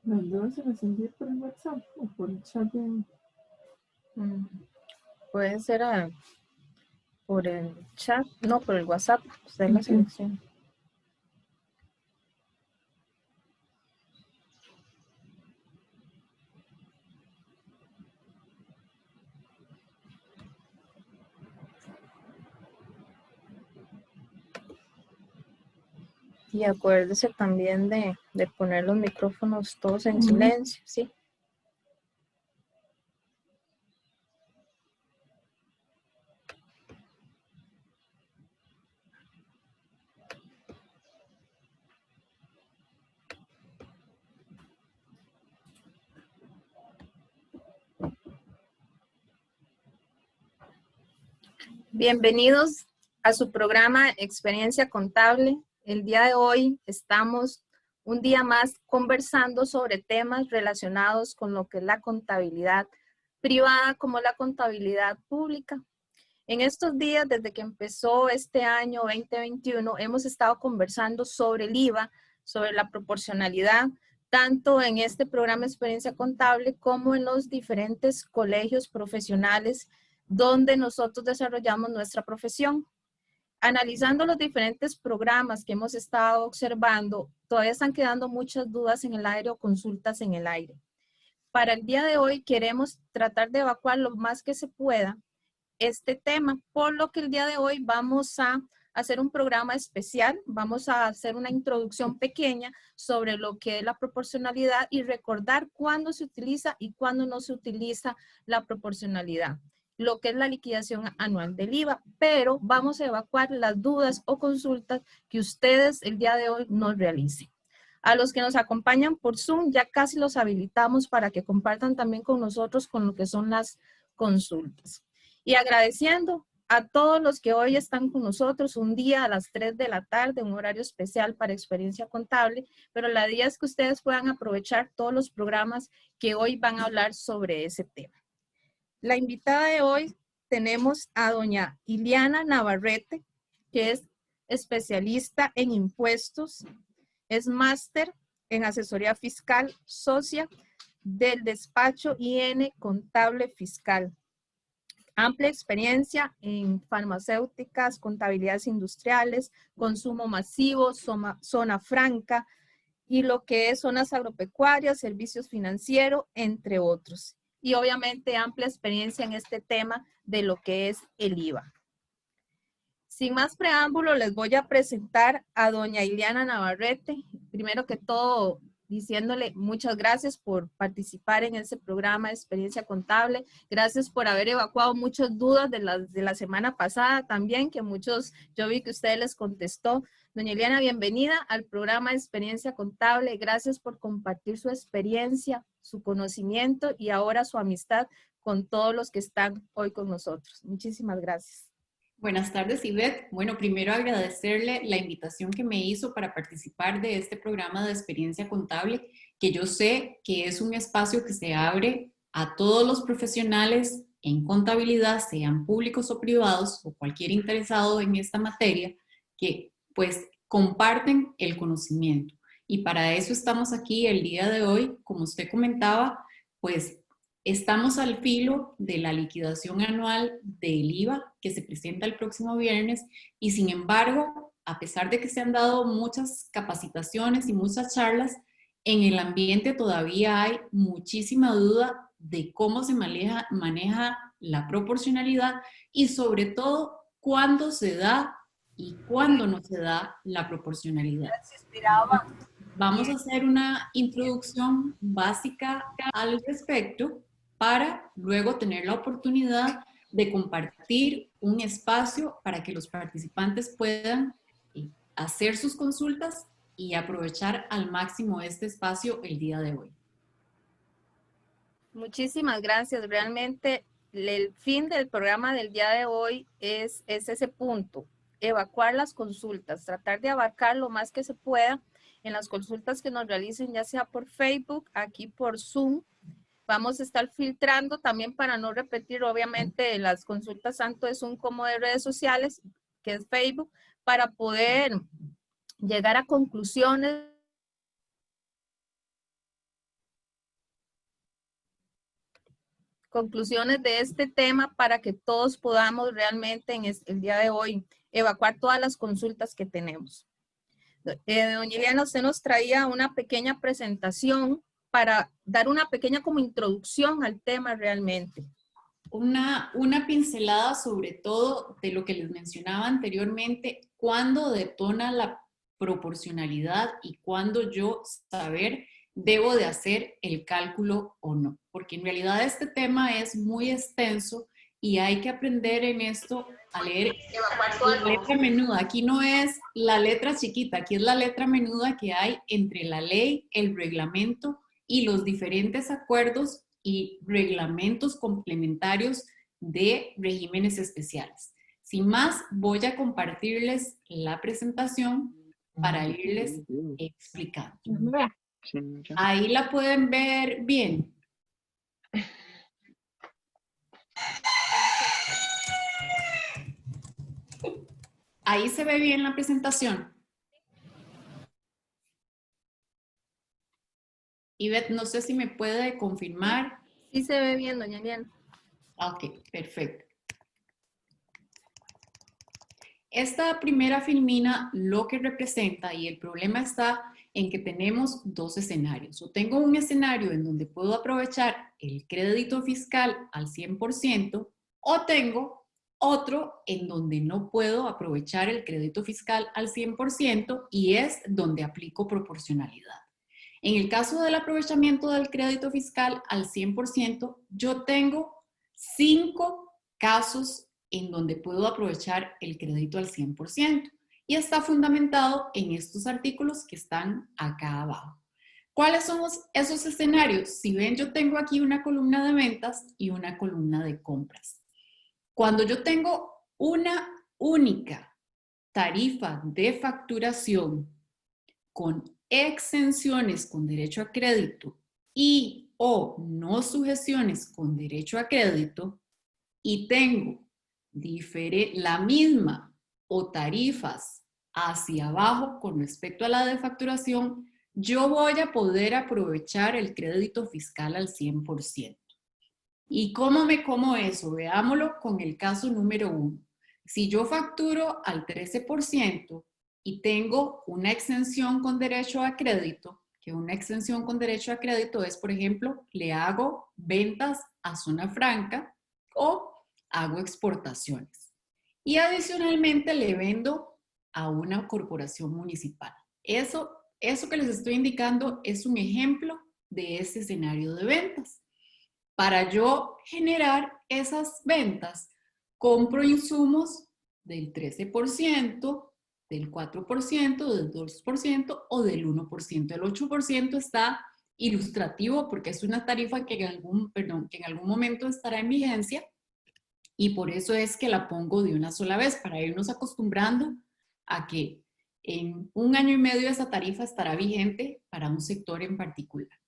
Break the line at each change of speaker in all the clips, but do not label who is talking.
Las dos se las envié por el WhatsApp o por el chat de...
Puede ser por el chat, no, por el WhatsApp, usted la selecciona. Y acuérdese también de poner los micrófonos todos en silencio, ¿sí? Bienvenidos a su programa Experiencia Contable. El día de hoy estamos un día más conversando sobre temas relacionados con lo que es la contabilidad privada como la contabilidad pública. En estos días, desde que empezó este año 2021, hemos estado conversando sobre el IVA, sobre la proporcionalidad, tanto en este programa Experiencia Contable como en los diferentes colegios profesionales donde nosotros desarrollamos nuestra profesión. Analizando los diferentes programas que hemos estado observando, todavía están quedando muchas dudas en el aire o consultas en el aire. Para el día de hoy queremos tratar de evacuar lo más que se pueda este tema, por lo que el día de hoy vamos a hacer un programa especial, vamos a hacer una introducción pequeña sobre lo que es la proporcionalidad y recordar cuándo se utiliza y cuándo no se utiliza la proporcionalidad, lo que es la liquidación anual del IVA, pero vamos a evacuar las dudas o consultas que ustedes el día de hoy nos realicen. A los que nos acompañan por Zoom, ya casi los habilitamos para que compartan también con nosotros con lo que son las consultas. Y agradeciendo a todos los que hoy están con nosotros un día a las 3 de la tarde, un horario especial para Experiencia Contable, pero la idea es que ustedes puedan aprovechar todos los programas que hoy van a hablar sobre ese tema. La invitada de hoy tenemos a doña Iliana Navarrete, que es especialista en impuestos, es máster en asesoría fiscal, socia del despacho IN Contable Fiscal. Amplia experiencia en farmacéuticas, contabilidades industriales, consumo masivo, zona franca y lo que es zonas agropecuarias, servicios financieros, entre otros. Y obviamente amplia experiencia en este tema de lo que es el IVA. Sin más preámbulo, les voy a presentar a doña Iliana Navarrete. Primero que todo, diciéndole muchas gracias por participar en este programa de Experiencia Contable. Gracias por haber evacuado muchas dudas de la semana pasada también, que muchos, yo vi que usted les contestó. Doña Iliana, bienvenida al programa de Experiencia Contable. Gracias por compartir su experiencia, su conocimiento y ahora su amistad con todos los que están hoy con nosotros. Muchísimas gracias.
Buenas tardes, Ivette. Bueno, primero agradecerle la invitación que me hizo para participar de este programa de Experiencia Contable, que yo sé que es un espacio que se abre a todos los profesionales en contabilidad, sean públicos o privados, o cualquier interesado en esta materia, que pues comparten el conocimiento. Y para eso estamos aquí el día de hoy, como usted comentaba, pues estamos al filo de la liquidación anual del IVA que se presenta el próximo viernes y sin embargo, a pesar de que se han dado muchas capacitaciones y muchas charlas, en el ambiente todavía hay muchísima duda de cómo se maneja la proporcionalidad y sobre todo cuándo se da y cuándo no se da la proporcionalidad. Vamos a hacer una introducción básica al respecto para luego tener la oportunidad de compartir un espacio para que los participantes puedan hacer sus consultas y aprovechar al máximo este espacio el día de hoy.
Muchísimas gracias. Realmente el fin del programa del día de hoy es ese punto, evacuar las consultas, tratar de abarcar lo más que se pueda en las consultas que nos realicen, ya sea por Facebook, aquí por Zoom, Vamos a estar filtrando también para no repetir, obviamente, las consultas tanto de Zoom como de redes sociales, que es Facebook, para poder llegar a conclusiones de este tema para que todos podamos realmente en el día de hoy evacuar todas las consultas que tenemos. Doña Liliana, usted nos traía una pequeña presentación para dar una pequeña como introducción al tema realmente.
Una pincelada sobre todo de lo que les mencionaba anteriormente, cuándo detona la proporcionalidad y cuándo yo saber debo de hacer el cálculo o no. Porque en realidad este tema es muy extenso y hay que aprender en esto a leer la letra menuda. Aquí no es la letra chiquita, aquí es la letra menuda que hay entre la ley, el reglamento y los diferentes acuerdos y reglamentos complementarios de regímenes especiales. Sin más, voy a compartirles la presentación para irles explicando. Ahí la pueden ver bien. Ahí se ve bien la presentación. Ivette, no sé si me puede confirmar.
Sí se ve bien, doña Liliana.
Ok, perfecto. Esta primera filmina lo que representa, y el problema está en que tenemos dos escenarios. O tengo un escenario en donde puedo aprovechar el crédito fiscal al 100%, o tengo otro en donde no puedo aprovechar el crédito fiscal al 100% y es donde aplico proporcionalidad. En el caso del aprovechamiento del crédito fiscal al 100%, yo tengo 5 casos en donde puedo aprovechar el crédito al 100% y está fundamentado en estos artículos que están acá abajo. ¿Cuáles son esos escenarios? Si ven, yo tengo aquí una columna de ventas y una columna de compras. Cuando yo tengo una única tarifa de facturación con exenciones con derecho a crédito y o no sujeciones con derecho a crédito y tengo la misma o tarifas hacia abajo con respecto a la de facturación, yo voy a poder aprovechar el crédito fiscal al 100%. ¿Y cómo me como eso? Veámoslo con el caso número 1. Si yo facturo al 13% y tengo una exención con derecho a crédito, que una exención con derecho a crédito es, por ejemplo, le hago ventas a zona franca o hago exportaciones. Y adicionalmente le vendo a una corporación municipal. Eso que les estoy indicando es un ejemplo de ese escenario de ventas. Para yo generar esas ventas, compro insumos del 13%, del 4%, del 2% o del 1%. El 8% está ilustrativo porque es una tarifa que en algún momento estará en vigencia y por eso es que la pongo de una sola vez para irnos acostumbrando a que en 1 año y medio esa tarifa estará vigente para un sector en particular.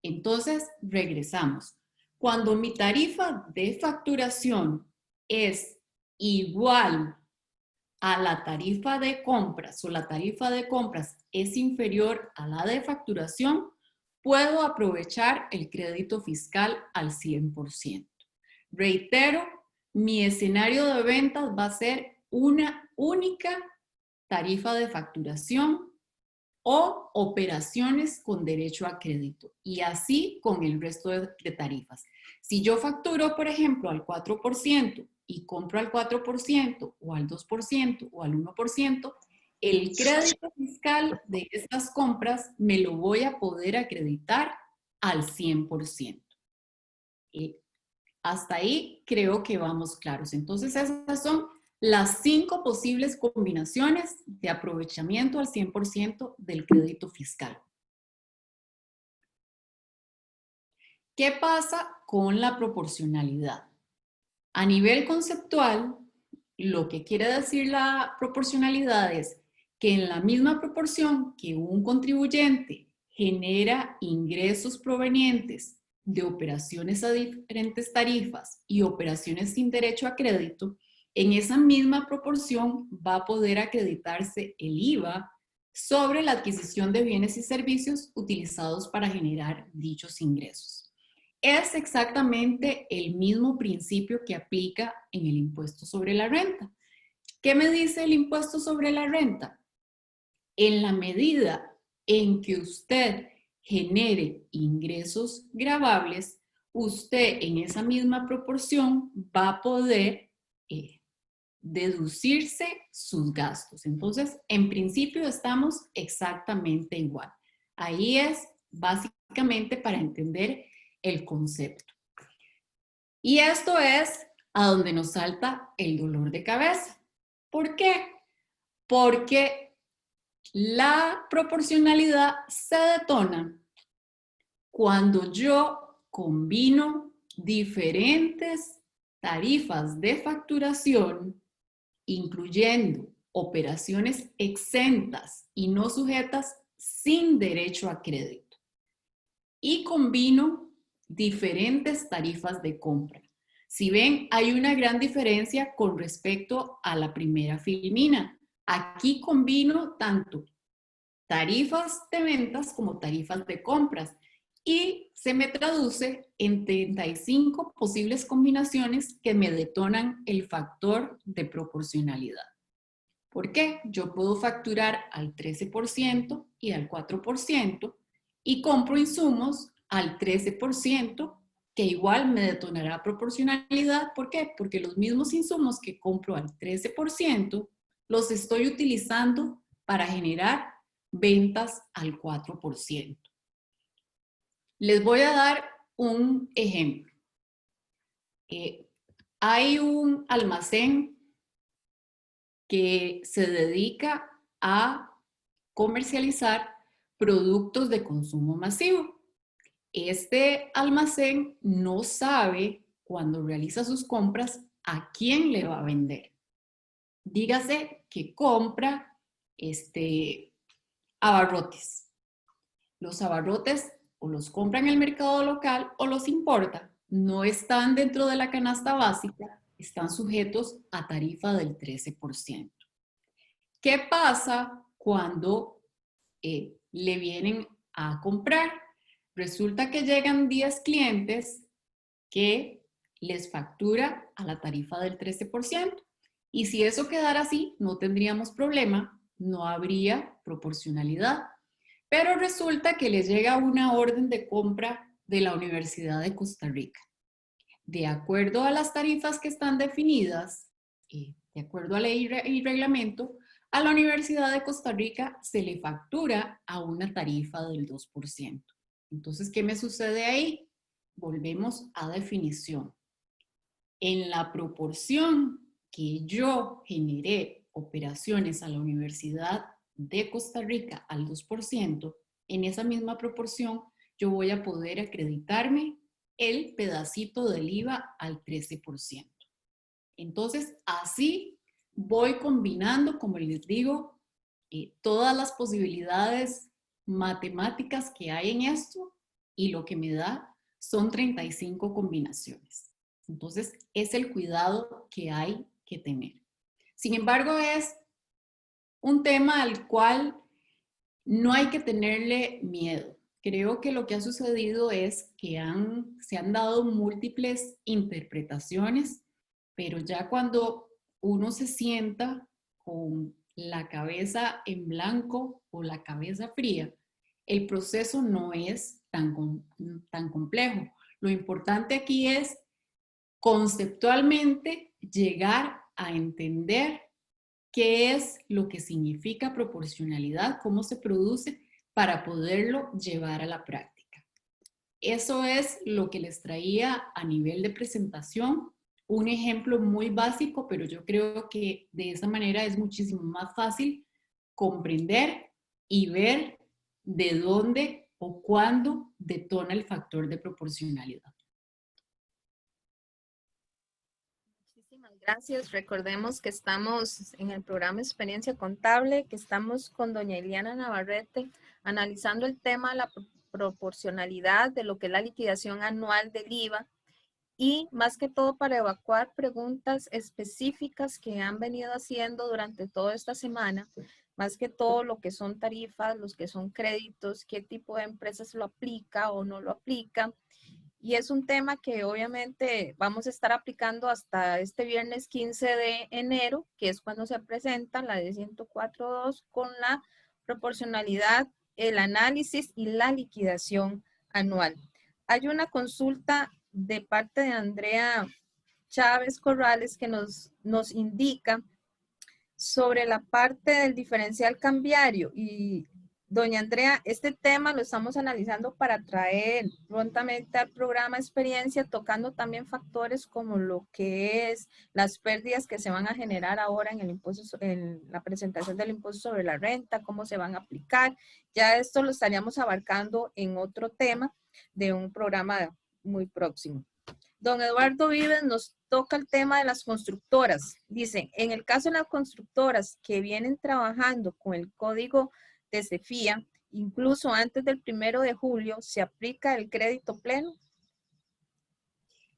Entonces, regresamos. Cuando mi tarifa de facturación es igual a la tarifa de compras o la tarifa de compras es inferior a la de facturación, puedo aprovechar el crédito fiscal al 100%. Reitero, mi escenario de ventas va a ser una única tarifa de facturación o operaciones con derecho a crédito y así con el resto de tarifas. Si yo facturo, por ejemplo, al 4% y compro al 4% o al 2% o al 1%, el crédito fiscal de estas compras me lo voy a poder acreditar al 100%. Hasta ahí creo que vamos claros. Entonces esas son las 5 posibles combinaciones de aprovechamiento al 100% del crédito fiscal. ¿Qué pasa con la proporcionalidad? A nivel conceptual, lo que quiere decir la proporcionalidad es que en la misma proporción que un contribuyente genera ingresos provenientes de operaciones a diferentes tarifas y operaciones sin derecho a crédito, en esa misma proporción va a poder acreditarse el IVA sobre la adquisición de bienes y servicios utilizados para generar dichos ingresos. Es exactamente el mismo principio que aplica en el impuesto sobre la renta. ¿Qué me dice el impuesto sobre la renta? En la medida en que usted genere ingresos gravables, usted en esa misma proporción va a poder deducirse sus gastos. Entonces, en principio estamos exactamente igual. Ahí es básicamente para entender el concepto. Y esto es a donde nos salta el dolor de cabeza. ¿Por qué? Porque la proporcionalidad se detona cuando yo combino diferentes tarifas de facturación, incluyendo operaciones exentas y no sujetas sin derecho a crédito. Y combino diferentes tarifas de compra. Si ven, hay una gran diferencia con respecto a la primera filmina. Aquí combino tanto tarifas de ventas como tarifas de compras y se me traduce en 35 posibles combinaciones que me detonan el factor de proporcionalidad. ¿Por qué? Yo puedo facturar al 13% y al 4% y compro insumos al 13%, que igual me detonará proporcionalidad. ¿Por qué? Porque los mismos insumos que compro al 13% los estoy utilizando para generar ventas al 4%. Les voy a dar un ejemplo. Hay un almacén que se dedica a comercializar productos de consumo masivo. Este almacén no sabe cuando realiza sus compras a quién le va a vender. Dígase que compra abarrotes. Los abarrotes o los compra en el mercado local o los importa. No están dentro de la canasta básica, están sujetos a tarifa del 13%. ¿Qué pasa cuando le vienen a comprar? Resulta que llegan 10 clientes que les factura a la tarifa del 13%. Y si eso quedara así, no tendríamos problema, no habría proporcionalidad. Pero resulta que les llega una orden de compra de la Universidad de Costa Rica. De acuerdo a las tarifas que están definidas, de acuerdo a ley y reglamento, a la Universidad de Costa Rica se le factura a una tarifa del 2%. Entonces, ¿qué me sucede ahí? Volvemos a definición. En la proporción que yo generé operaciones a la Universidad de Costa Rica al 2%, en esa misma proporción yo voy a poder acreditarme el pedacito del IVA al 13%. Entonces, así voy combinando, como les digo, todas las posibilidades matemáticas que hay en esto y lo que me da son 35 combinaciones. Entonces, es el cuidado que hay que tener. Sin embargo, es un tema al cual no hay que tenerle miedo. Creo que lo que ha sucedido es que se han dado múltiples interpretaciones, pero ya cuando uno se sienta con la cabeza en blanco o la cabeza fría, el proceso no es tan complejo. Lo importante aquí es conceptualmente llegar a entender qué es lo que significa proporcionalidad, cómo se produce para poderlo llevar a la práctica. Eso es lo que les traía a nivel de presentación. Un ejemplo muy básico, pero yo creo que de esa manera es muchísimo más fácil comprender y ver de dónde o cuándo detona el factor de proporcionalidad.
Muchísimas gracias. Recordemos que estamos en el programa Experiencia Contable, que estamos con doña Iliana Navarrete analizando el tema de la proporcionalidad de lo que es la liquidación anual del IVA y más que todo para evacuar preguntas específicas que han venido haciendo durante toda esta semana, más que todo lo que son tarifas, los que son créditos, qué tipo de empresas lo aplica o no lo aplica. Y es un tema que obviamente vamos a estar aplicando hasta este viernes 15 de enero, que es cuando se presenta la de 104.2 con la proporcionalidad, el análisis y la liquidación anual. Hay una consulta de parte de Andrea Chávez Corrales que nos indica sobre la parte del diferencial cambiario. Y doña Andrea, este tema lo estamos analizando para traer prontamente al programa Experiencia, tocando también factores como lo que es las pérdidas que se van a generar ahora en el impuesto, en la presentación del impuesto sobre la renta, cómo se van a aplicar. Ya esto lo estaríamos abarcando en otro tema de un programa muy próximo. Don Eduardo Vives nos toca el tema de las constructoras. Dice, en el caso de las constructoras que vienen trabajando con el código de CEFIA, incluso antes del 1 de julio, ¿se aplica el crédito pleno?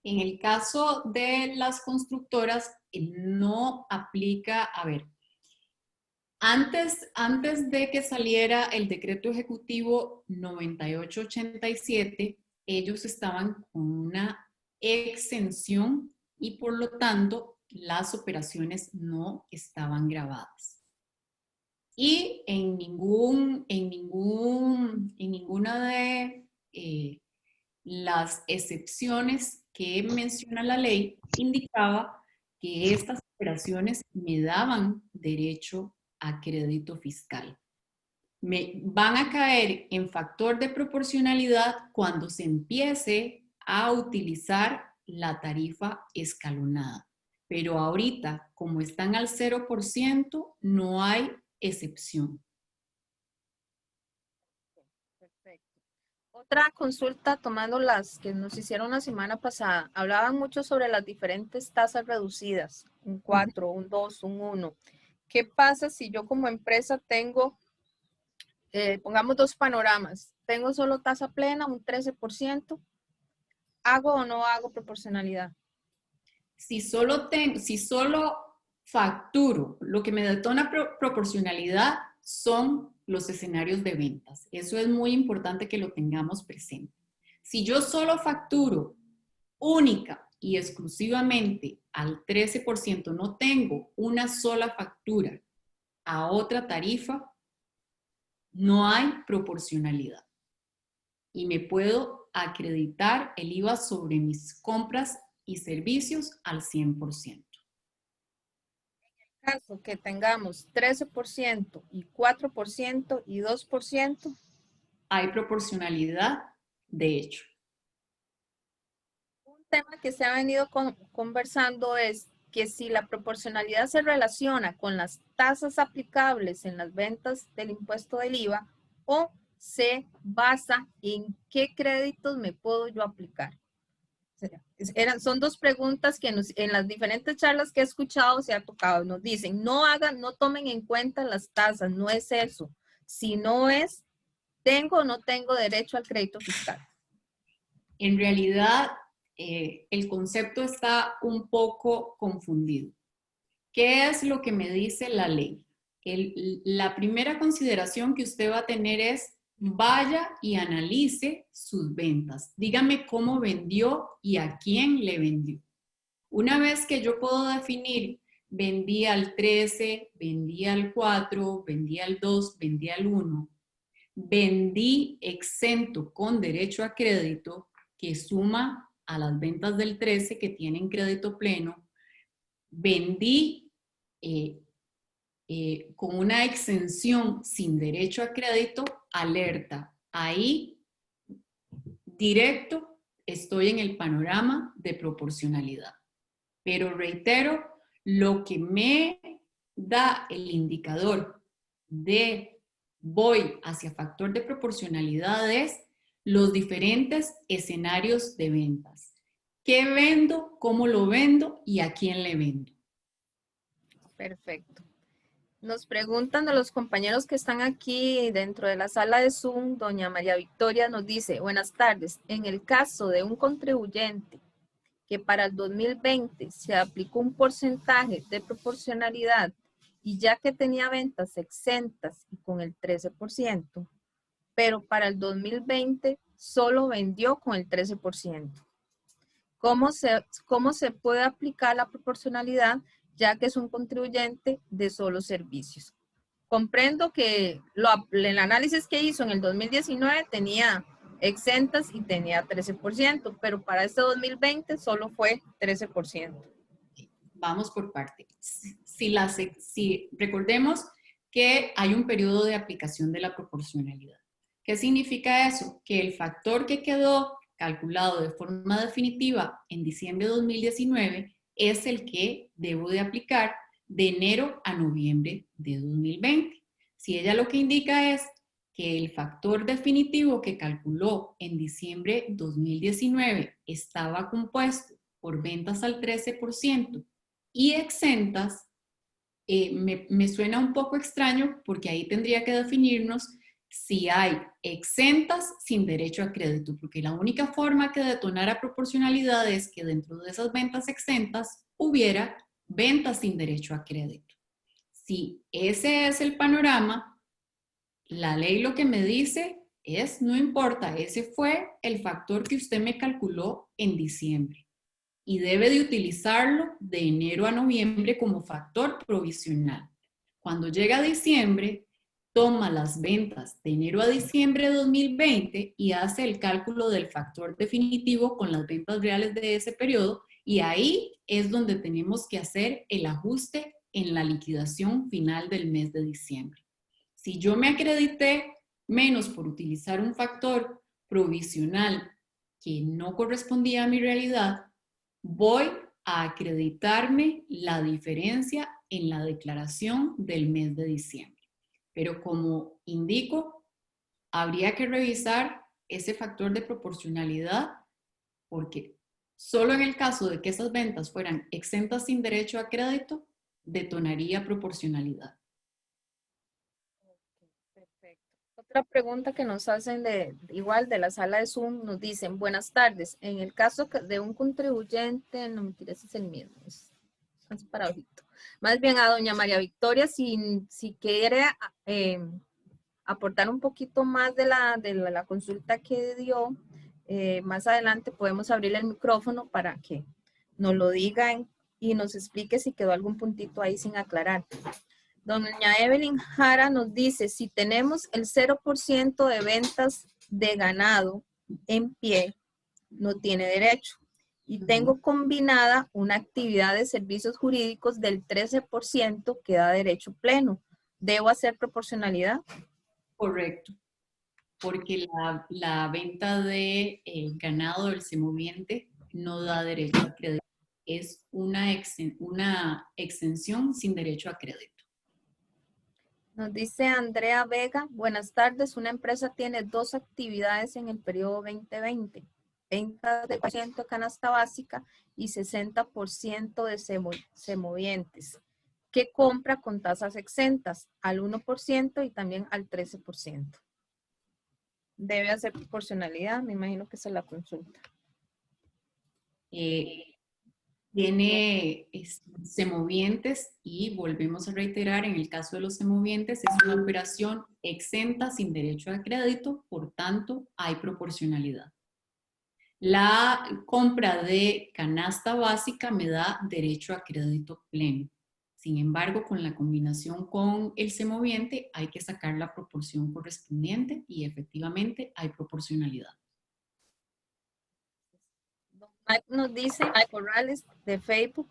En el caso de las constructoras, no aplica, a ver, antes de que saliera el decreto ejecutivo 9887, ellos estaban con una exención y por lo tanto las operaciones no estaban grabadas. Y en ninguna de las excepciones que menciona la ley indicaba que estas operaciones me daban derecho a crédito fiscal. Me van a caer en factor de proporcionalidad cuando se empiece a utilizar la tarifa escalonada. Pero ahorita, como están al 0%, no hay excepción.
Perfecto. Otra consulta, tomando las que nos hicieron la semana pasada, hablaban mucho sobre las diferentes tasas reducidas, un 4, un 2, un 1. ¿Qué pasa si yo como empresa tengo, pongamos dos panoramas, tengo solo tasa plena, un 13%, ¿hago o no hago proporcionalidad?
Si solo facturo, lo que me detona proporcionalidad son los escenarios de ventas. Eso es muy importante que lo tengamos presente. Si yo solo facturo única y exclusivamente al 13%, no tengo una sola factura a otra tarifa, no hay proporcionalidad. Y me puedo acreditar el IVA sobre mis compras y servicios al 100%.
Caso que tengamos 13% y 4% y 2%.
Hay proporcionalidad, de hecho.
Un tema que se ha venido conversando es que si la proporcionalidad se relaciona con las tasas aplicables en las ventas del impuesto del IVA o se basa en qué créditos me puedo yo aplicar. Son dos preguntas que en las diferentes charlas que he escuchado se ha tocado. Nos dicen, no tomen en cuenta las tasas, no es eso. Si no es, ¿tengo o no tengo derecho al crédito fiscal?
En realidad, el concepto está un poco confundido. ¿Qué es lo que me dice la ley? La primera consideración que usted va a tener es vaya y analice sus ventas. Dígame cómo vendió y a quién le vendió. Una vez que yo puedo definir, vendí al 13, vendí al 4, vendí al 2, vendí al 1, vendí exento con derecho a crédito que suma a las ventas del 13 que tienen crédito pleno, vendí con una exención sin derecho a crédito, alerta. Ahí, directo, estoy en el panorama de proporcionalidad. Pero reitero, lo que me da el indicador de voy hacia factor de proporcionalidad es los diferentes escenarios de ventas. ¿Qué vendo? ¿Cómo lo vendo? ¿Y a quién le vendo?
Perfecto. Nos preguntan de los compañeros que están aquí dentro de la sala de Zoom, doña María Victoria nos dice, buenas tardes, en el caso de un contribuyente que para el 2020 se aplicó un porcentaje de proporcionalidad y ya que tenía ventas exentas y con el 13%, pero para el 2020 solo vendió con el 13%. ¿Cómo se puede aplicar la proporcionalidad ya que es un contribuyente de solo servicios? Comprendo que el análisis que hizo en el 2019 tenía exentas y tenía 13%, pero para este 2020 solo fue 13%.
Vamos por parte. Si recordemos que hay un periodo de aplicación de la proporcionalidad. ¿Qué significa eso? Que el factor que quedó calculado de forma definitiva en diciembre de 2019 es el que debo de aplicar de enero a noviembre de 2020. Si ella lo que indica es que el factor definitivo que calculó en diciembre de 2019 estaba compuesto por ventas al 13% y exentas, me suena un poco extraño porque ahí tendría que definirnos si hay exentas sin derecho a crédito, porque la única forma que detonara proporcionalidad es que dentro de esas ventas exentas hubiera ventas sin derecho a crédito. Si ese es el panorama, la ley lo que me dice es, no importa, ese fue el factor que usted me calculó en diciembre y debe de utilizarlo de enero a noviembre como factor provisional. Cuando llega a diciembre, toma las ventas de enero a diciembre de 2020 y hace el cálculo del factor definitivo con las ventas reales de ese periodo y ahí es donde tenemos que hacer el ajuste en la liquidación final del mes de diciembre. Si yo me acredité menos por utilizar un factor provisional que no correspondía a mi realidad, voy a acreditarme la diferencia en la declaración del mes de diciembre. Pero como indico, habría que revisar ese factor de proporcionalidad porque solo en el caso de que esas ventas fueran exentas sin derecho a crédito, detonaría proporcionalidad.
Perfecto. Otra pregunta que nos hacen igual de la sala de Zoom, nos dicen, buenas tardes, en el caso de un contribuyente, no mentira, ese es el mismo, es paradojito. Más bien a doña María Victoria, si quiere aportar un poquito más de la consulta que dio, más adelante podemos abrir el micrófono para que nos lo digan y nos explique si quedó algún puntito ahí sin aclarar. Doña Evelyn Jara nos dice, si tenemos el 0% de ventas de ganado en pie, no tiene derecho. Y tengo combinada una actividad de servicios jurídicos del 13% que da derecho pleno. ¿Debo hacer proporcionalidad?
Correcto, porque la venta de ganado del semoviente no da derecho a crédito. Es una exención sin derecho a crédito.
Nos dice Andrea Vega, buenas tardes, una empresa tiene dos actividades en el periodo 2020, venta de 100% de canasta básica y 60% de semovientes, que compra con tasas exentas al 1% y también al 13%. Debe hacer proporcionalidad, me imagino que esa es la consulta.
Tiene semovientes y volvemos a reiterar, en el caso de los semovientes es una operación exenta sin derecho a crédito, por tanto hay proporcionalidad. La compra de canasta básica me da derecho a crédito pleno. Sin embargo, con la combinación con el semoviente hay que sacar la proporción correspondiente y efectivamente hay proporcionalidad.
Nos dice Corrales de Facebook,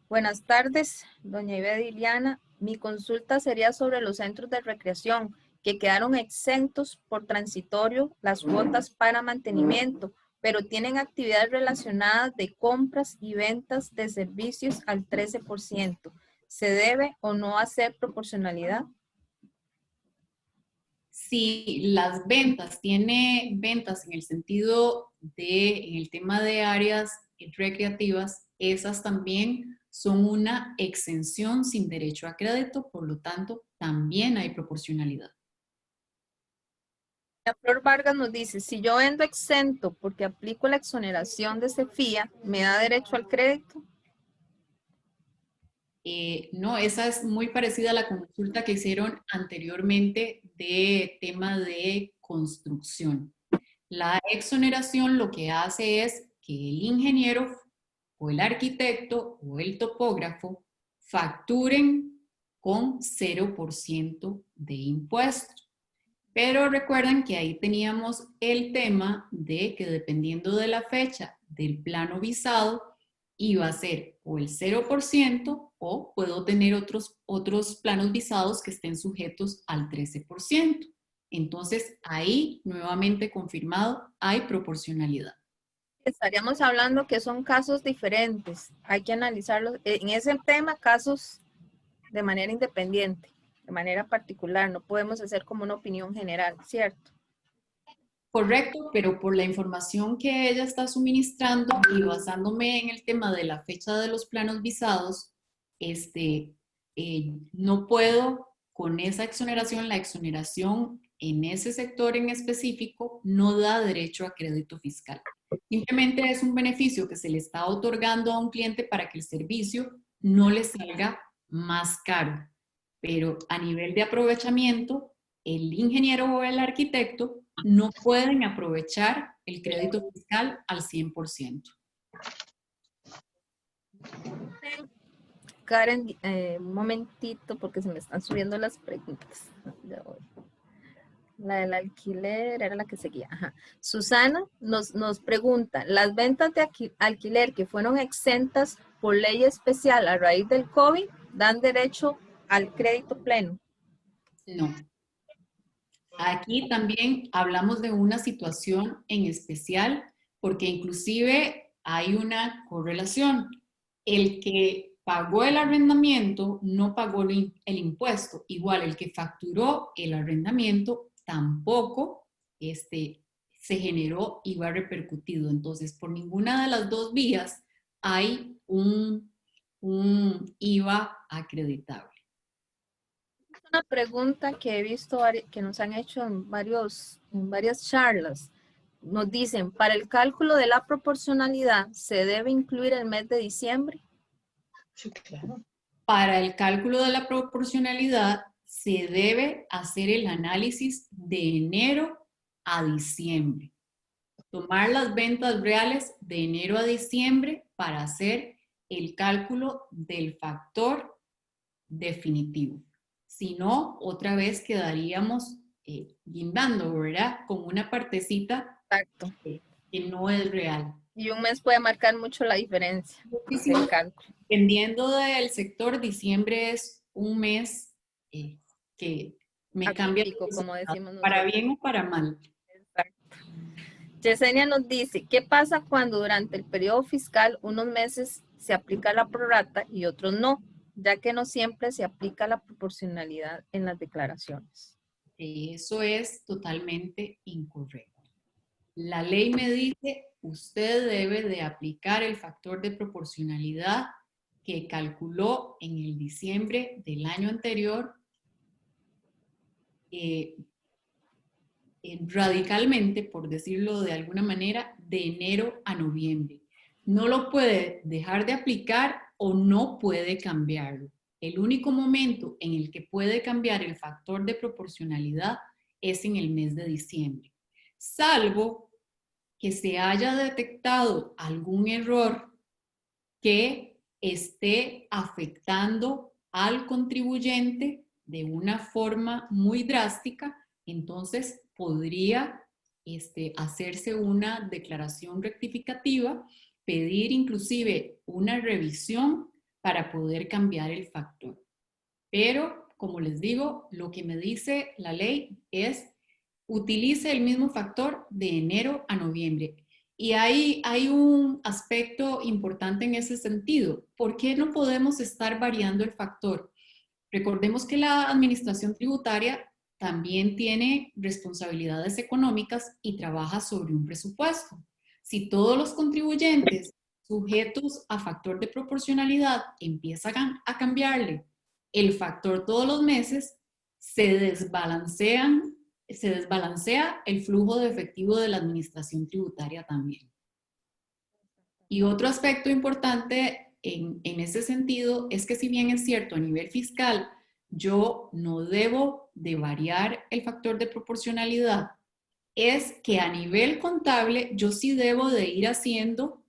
buenas tardes, doña Ivette Iliana, mi consulta sería sobre los centros de recreación que quedaron exentos por transitorio las cuotas para mantenimiento, pero tienen actividades relacionadas de compras y ventas de servicios al 13%. ¿Se debe o no hacer proporcionalidad?
Si las ventas, tiene ventas en el sentido de, en el tema de áreas recreativas, esas también son una exención sin derecho a crédito, por lo tanto, también hay proporcionalidad.
La Flor Vargas nos dice, si yo vendo exento porque aplico la exoneración de CEFIA, ¿me da derecho al crédito?
No, esa es muy parecida a la consulta que hicieron anteriormente de tema de construcción. La exoneración lo que hace es que el ingeniero o el arquitecto o el topógrafo facturen con 0% de impuestos. Pero recuerden que ahí teníamos el tema de que dependiendo de la fecha del plano visado, iba a ser o el 0% o puedo tener otros planos visados que estén sujetos al 13%. Entonces, ahí, nuevamente confirmado, hay proporcionalidad.
Estaríamos hablando que son casos diferentes. Hay que analizarlos. En ese tema, casos de manera independiente, de manera particular. No podemos hacer como una opinión general, ¿cierto?
Correcto, pero por la información que ella está suministrando y basándome en el tema de la fecha de los planos visados, no puedo con esa exoneración, la exoneración en ese sector en específico no da derecho a crédito fiscal. Simplemente es un beneficio que se le está otorgando a un cliente para que el servicio no le salga más caro. Pero a nivel de aprovechamiento, el ingeniero o el arquitecto no pueden aprovechar el crédito fiscal al 100%.
Karen, un momentito porque se me están subiendo las preguntas. La del alquiler era la que seguía. Ajá. Susana nos pregunta, ¿las ventas de alquiler que fueron exentas por ley especial a raíz del COVID dan derecho al crédito pleno?
No. Aquí también hablamos de una situación en especial porque inclusive hay una correlación. El que pagó el arrendamiento no pagó el impuesto. Igual el que facturó el arrendamiento tampoco se generó IVA repercutido. Entonces, por ninguna de las dos vías hay un IVA acreditable.
Una pregunta que he visto que nos han hecho en varias charlas. Nos dicen, para el cálculo de la proporcionalidad, ¿se debe incluir el mes de diciembre?
Sí, claro.
Para el cálculo de la proporcionalidad, se debe hacer el análisis de enero a diciembre. Tomar las ventas reales de enero a diciembre para hacer el cálculo del factor definitivo. Si no, otra vez quedaríamos guindando, ¿verdad? Con una partecita que no es real.
Y un mes puede marcar mucho la diferencia del cálculo.
Dependiendo del sector, diciembre es un mes que me cambia
como decimos nosotros.
Para bien o para mal.
Exacto. Yesenia nos dice, ¿qué pasa cuando durante el periodo fiscal unos meses se aplica la prorrata y otros no? Ya que no siempre se aplica la proporcionalidad en las declaraciones.
Eso es totalmente incorrecto. La ley me dice, usted debe de aplicar el factor de proporcionalidad que calculó en el diciembre del año anterior radicalmente, por decirlo de alguna manera, de enero a noviembre. No lo puede dejar de aplicar o no puede cambiarlo. El único momento en el que puede cambiar el factor de proporcionalidad es en el mes de diciembre, salvo que se haya detectado algún error que esté afectando al contribuyente de una forma muy drástica, entonces podría hacerse una declaración rectificativa, pedir inclusive una revisión para poder cambiar el factor. Pero, como les digo, lo que me dice la ley es utilice el mismo factor de enero a noviembre. Y hay un aspecto importante en ese sentido. ¿Por qué no podemos estar variando el factor? Recordemos que la administración tributaria también tiene responsabilidades económicas y trabaja sobre un presupuesto. Si todos los contribuyentes sujetos a factor de proporcionalidad empiezan a cambiarle el factor todos los meses, se desbalancea el flujo de efectivo de la administración tributaria también. Y otro aspecto importante en ese sentido es que si bien es cierto a nivel fiscal, yo no debo de variar el factor de proporcionalidad, es que a nivel contable yo sí debo de ir haciendo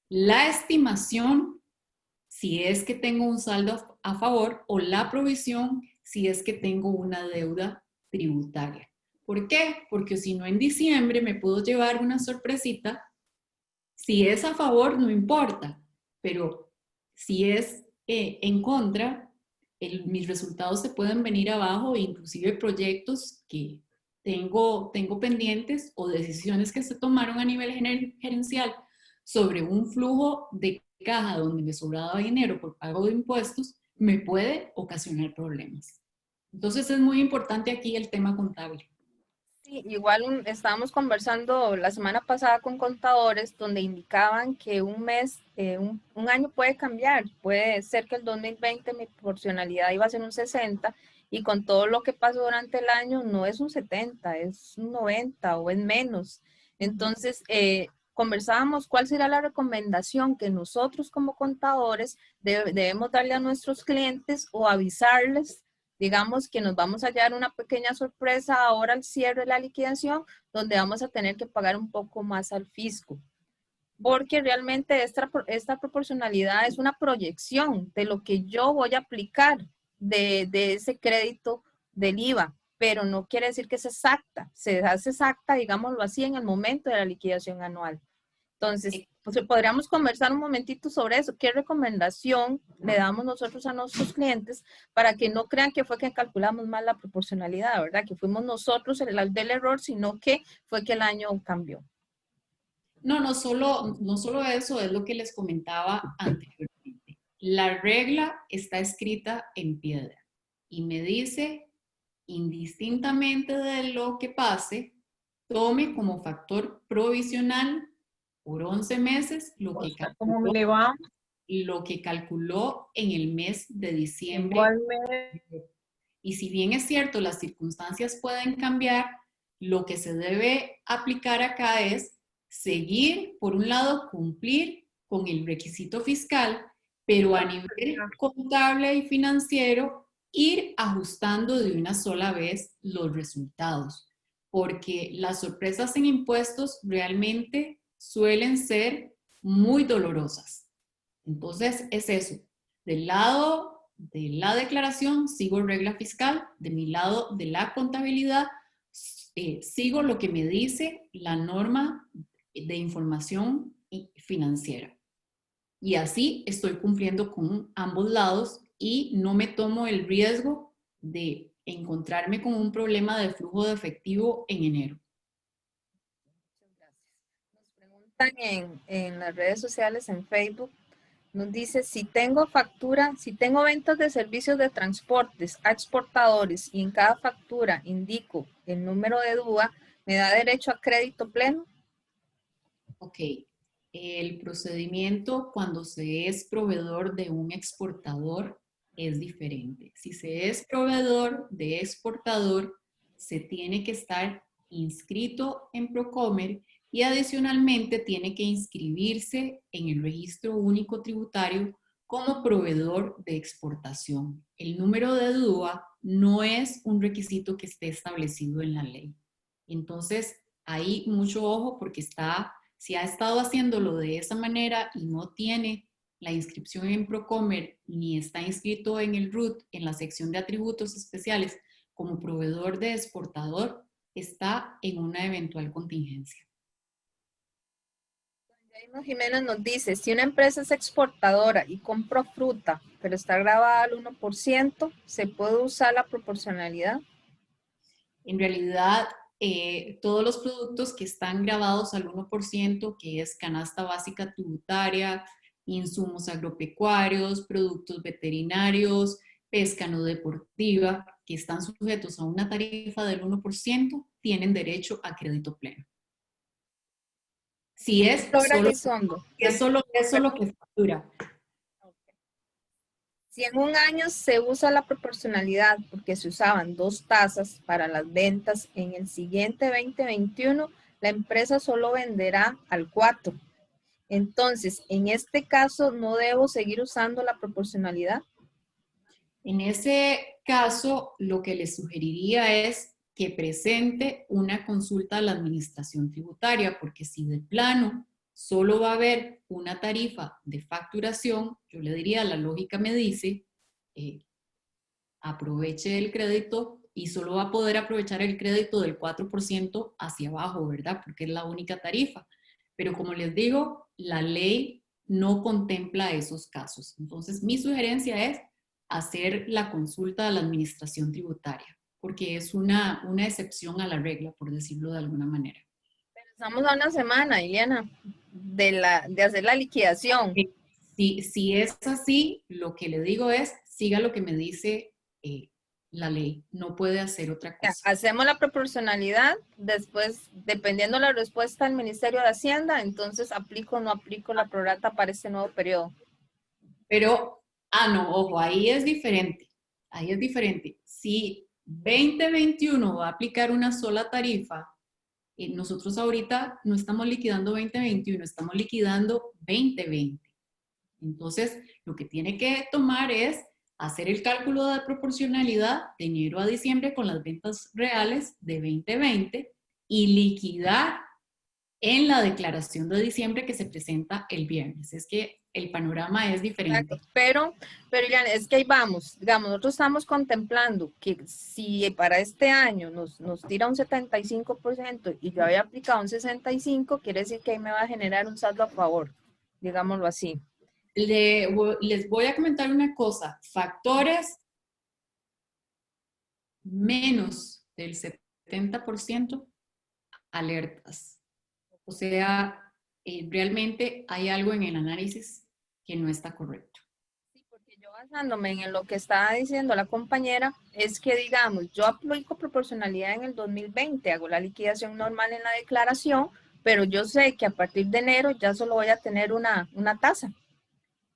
la estimación si es que tengo un saldo a favor o la provisión si es que tengo una deuda tributaria. ¿Por qué? Porque si no en diciembre me puedo llevar una sorpresita. Si es a favor no importa, pero si es en contra, mis resultados se pueden venir abajo, inclusive proyectos que tengo pendientes o decisiones que se tomaron a nivel gerencial sobre un flujo de caja donde me sobraba dinero por pago de impuestos, me puede ocasionar problemas. Entonces es muy importante aquí el tema contable.
Sí, igual estábamos conversando la semana pasada con contadores donde indicaban que un mes, un año puede cambiar. Puede ser que el 2020 mi proporcionalidad iba a ser un 60 y con todo lo que pasó durante el año no es un 70, es un 90 o es menos. Entonces, conversábamos cuál será la recomendación que nosotros como contadores debemos darle a nuestros clientes o avisarles, digamos que nos vamos a hallar una pequeña sorpresa ahora al cierre de la liquidación, donde vamos a tener que pagar un poco más al fisco. Porque realmente esta proporcionalidad es una proyección de lo que yo voy a aplicar de ese crédito del IVA, pero no quiere decir que es exacta. Se hace exacta, digámoslo así, en el momento de la liquidación anual. Entonces, pues, podríamos conversar un momentito sobre eso. ¿Qué recomendación le damos nosotros a nuestros clientes para que no crean que fue que calculamos mal la proporcionalidad, ¿verdad? Que fuimos nosotros el del error, sino que fue que el año cambió.
No solo eso, es lo que les comentaba anteriormente. La regla está escrita en piedra y me dice, indistintamente de lo que pase, tome como factor provisional por 11 meses
¿Cómo le va?
lo que calculó en el mes de diciembre.
Igualmente.
Y si bien es cierto, las circunstancias pueden cambiar, lo que se debe aplicar acá es seguir, por un lado, cumplir con el requisito fiscal, pero a nivel contable y financiero, ir ajustando de una sola vez los resultados, porque las sorpresas en impuestos realmente suelen ser muy dolorosas. Entonces, es eso. Del lado de la declaración, sigo regla fiscal. De mi lado, de la contabilidad, sigo lo que me dice la norma de información financiera. Y así estoy cumpliendo con ambos lados y no me tomo el riesgo de encontrarme con un problema de flujo de efectivo en enero.
Muchas gracias. Nos preguntan en las redes sociales, en Facebook, nos dice, si tengo ventas de servicios de transportes a exportadores y en cada factura indico el número de DUA, ¿me da derecho a crédito pleno?
Ok. El procedimiento cuando se es proveedor de un exportador es diferente. Si se es proveedor de exportador, se tiene que estar inscrito en Procomer y adicionalmente tiene que inscribirse en el Registro Único Tributario como proveedor de exportación. El número de DUA no es un requisito que esté establecido en la ley. Entonces, ahí mucho ojo porque si ha estado haciéndolo de esa manera y no tiene la inscripción en Procomer ni está inscrito en el RUT, en la sección de atributos especiales, como proveedor de exportador, está en una eventual contingencia.
Jiménez nos dice, si una empresa es exportadora y compro fruta, pero está grabada al 1%, ¿se puede usar la proporcionalidad?
En realidad, todos los productos que están grabados al 1%, que es canasta básica tributaria, insumos agropecuarios, productos veterinarios, pesca no deportiva, que están sujetos a una tarifa del 1%, tienen derecho a crédito pleno. Si es solo,
Programizondo.
eso lo que factura.
Si en un año se usa la proporcionalidad porque se usaban 2 tasas para las ventas, en el siguiente 2021 la empresa solo venderá al 4. Entonces, en este caso, ¿no debo seguir usando la proporcionalidad?
En ese caso, lo que le sugeriría es que presente una consulta a la administración tributaria, porque si de plano solo va a haber una tarifa de facturación, yo le diría, la lógica me dice, aproveche el crédito y solo va a poder aprovechar el crédito del 4% hacia abajo, ¿verdad? Porque es la única tarifa. Pero como les digo, la ley no contempla esos casos. Entonces, mi sugerencia es hacer la consulta a la administración tributaria, porque es una excepción a la regla, por decirlo de alguna manera.
Estamos a una semana, Ileana, de hacer la liquidación.
Si es así, lo que le digo es, siga lo que me dice la ley, no puede hacer otra cosa.
Hacemos la proporcionalidad, después, dependiendo la respuesta del Ministerio de Hacienda, entonces aplico o no aplico la prorata para este nuevo periodo.
Pero, no, ojo, ahí es diferente. Ahí es diferente. Si 2021 va a aplicar una sola tarifa, nosotros ahorita no estamos liquidando 2021, estamos liquidando 2020. Entonces, lo que tiene que tomar es hacer el cálculo de proporcionalidad de enero a diciembre con las ventas reales de 2020 y liquidar en la declaración de diciembre que se presenta el viernes. Es que el panorama es diferente.
Exacto. Pero Ileana, es que ahí vamos, digamos, nosotros estamos contemplando que si para este año nos tira un 75% y yo había aplicado un 65%, quiere decir que ahí me va a generar un saldo a favor, digámoslo así.
Les voy a comentar una cosa, factores menos del 70%, alertas. O sea, realmente hay algo en el análisis que no está correcto.
Sí, porque yo basándome en lo que estaba diciendo la compañera, es que digamos, yo aplico proporcionalidad en el 2020, hago la liquidación normal en la declaración, pero yo sé que a partir de enero ya solo voy a tener una tasa.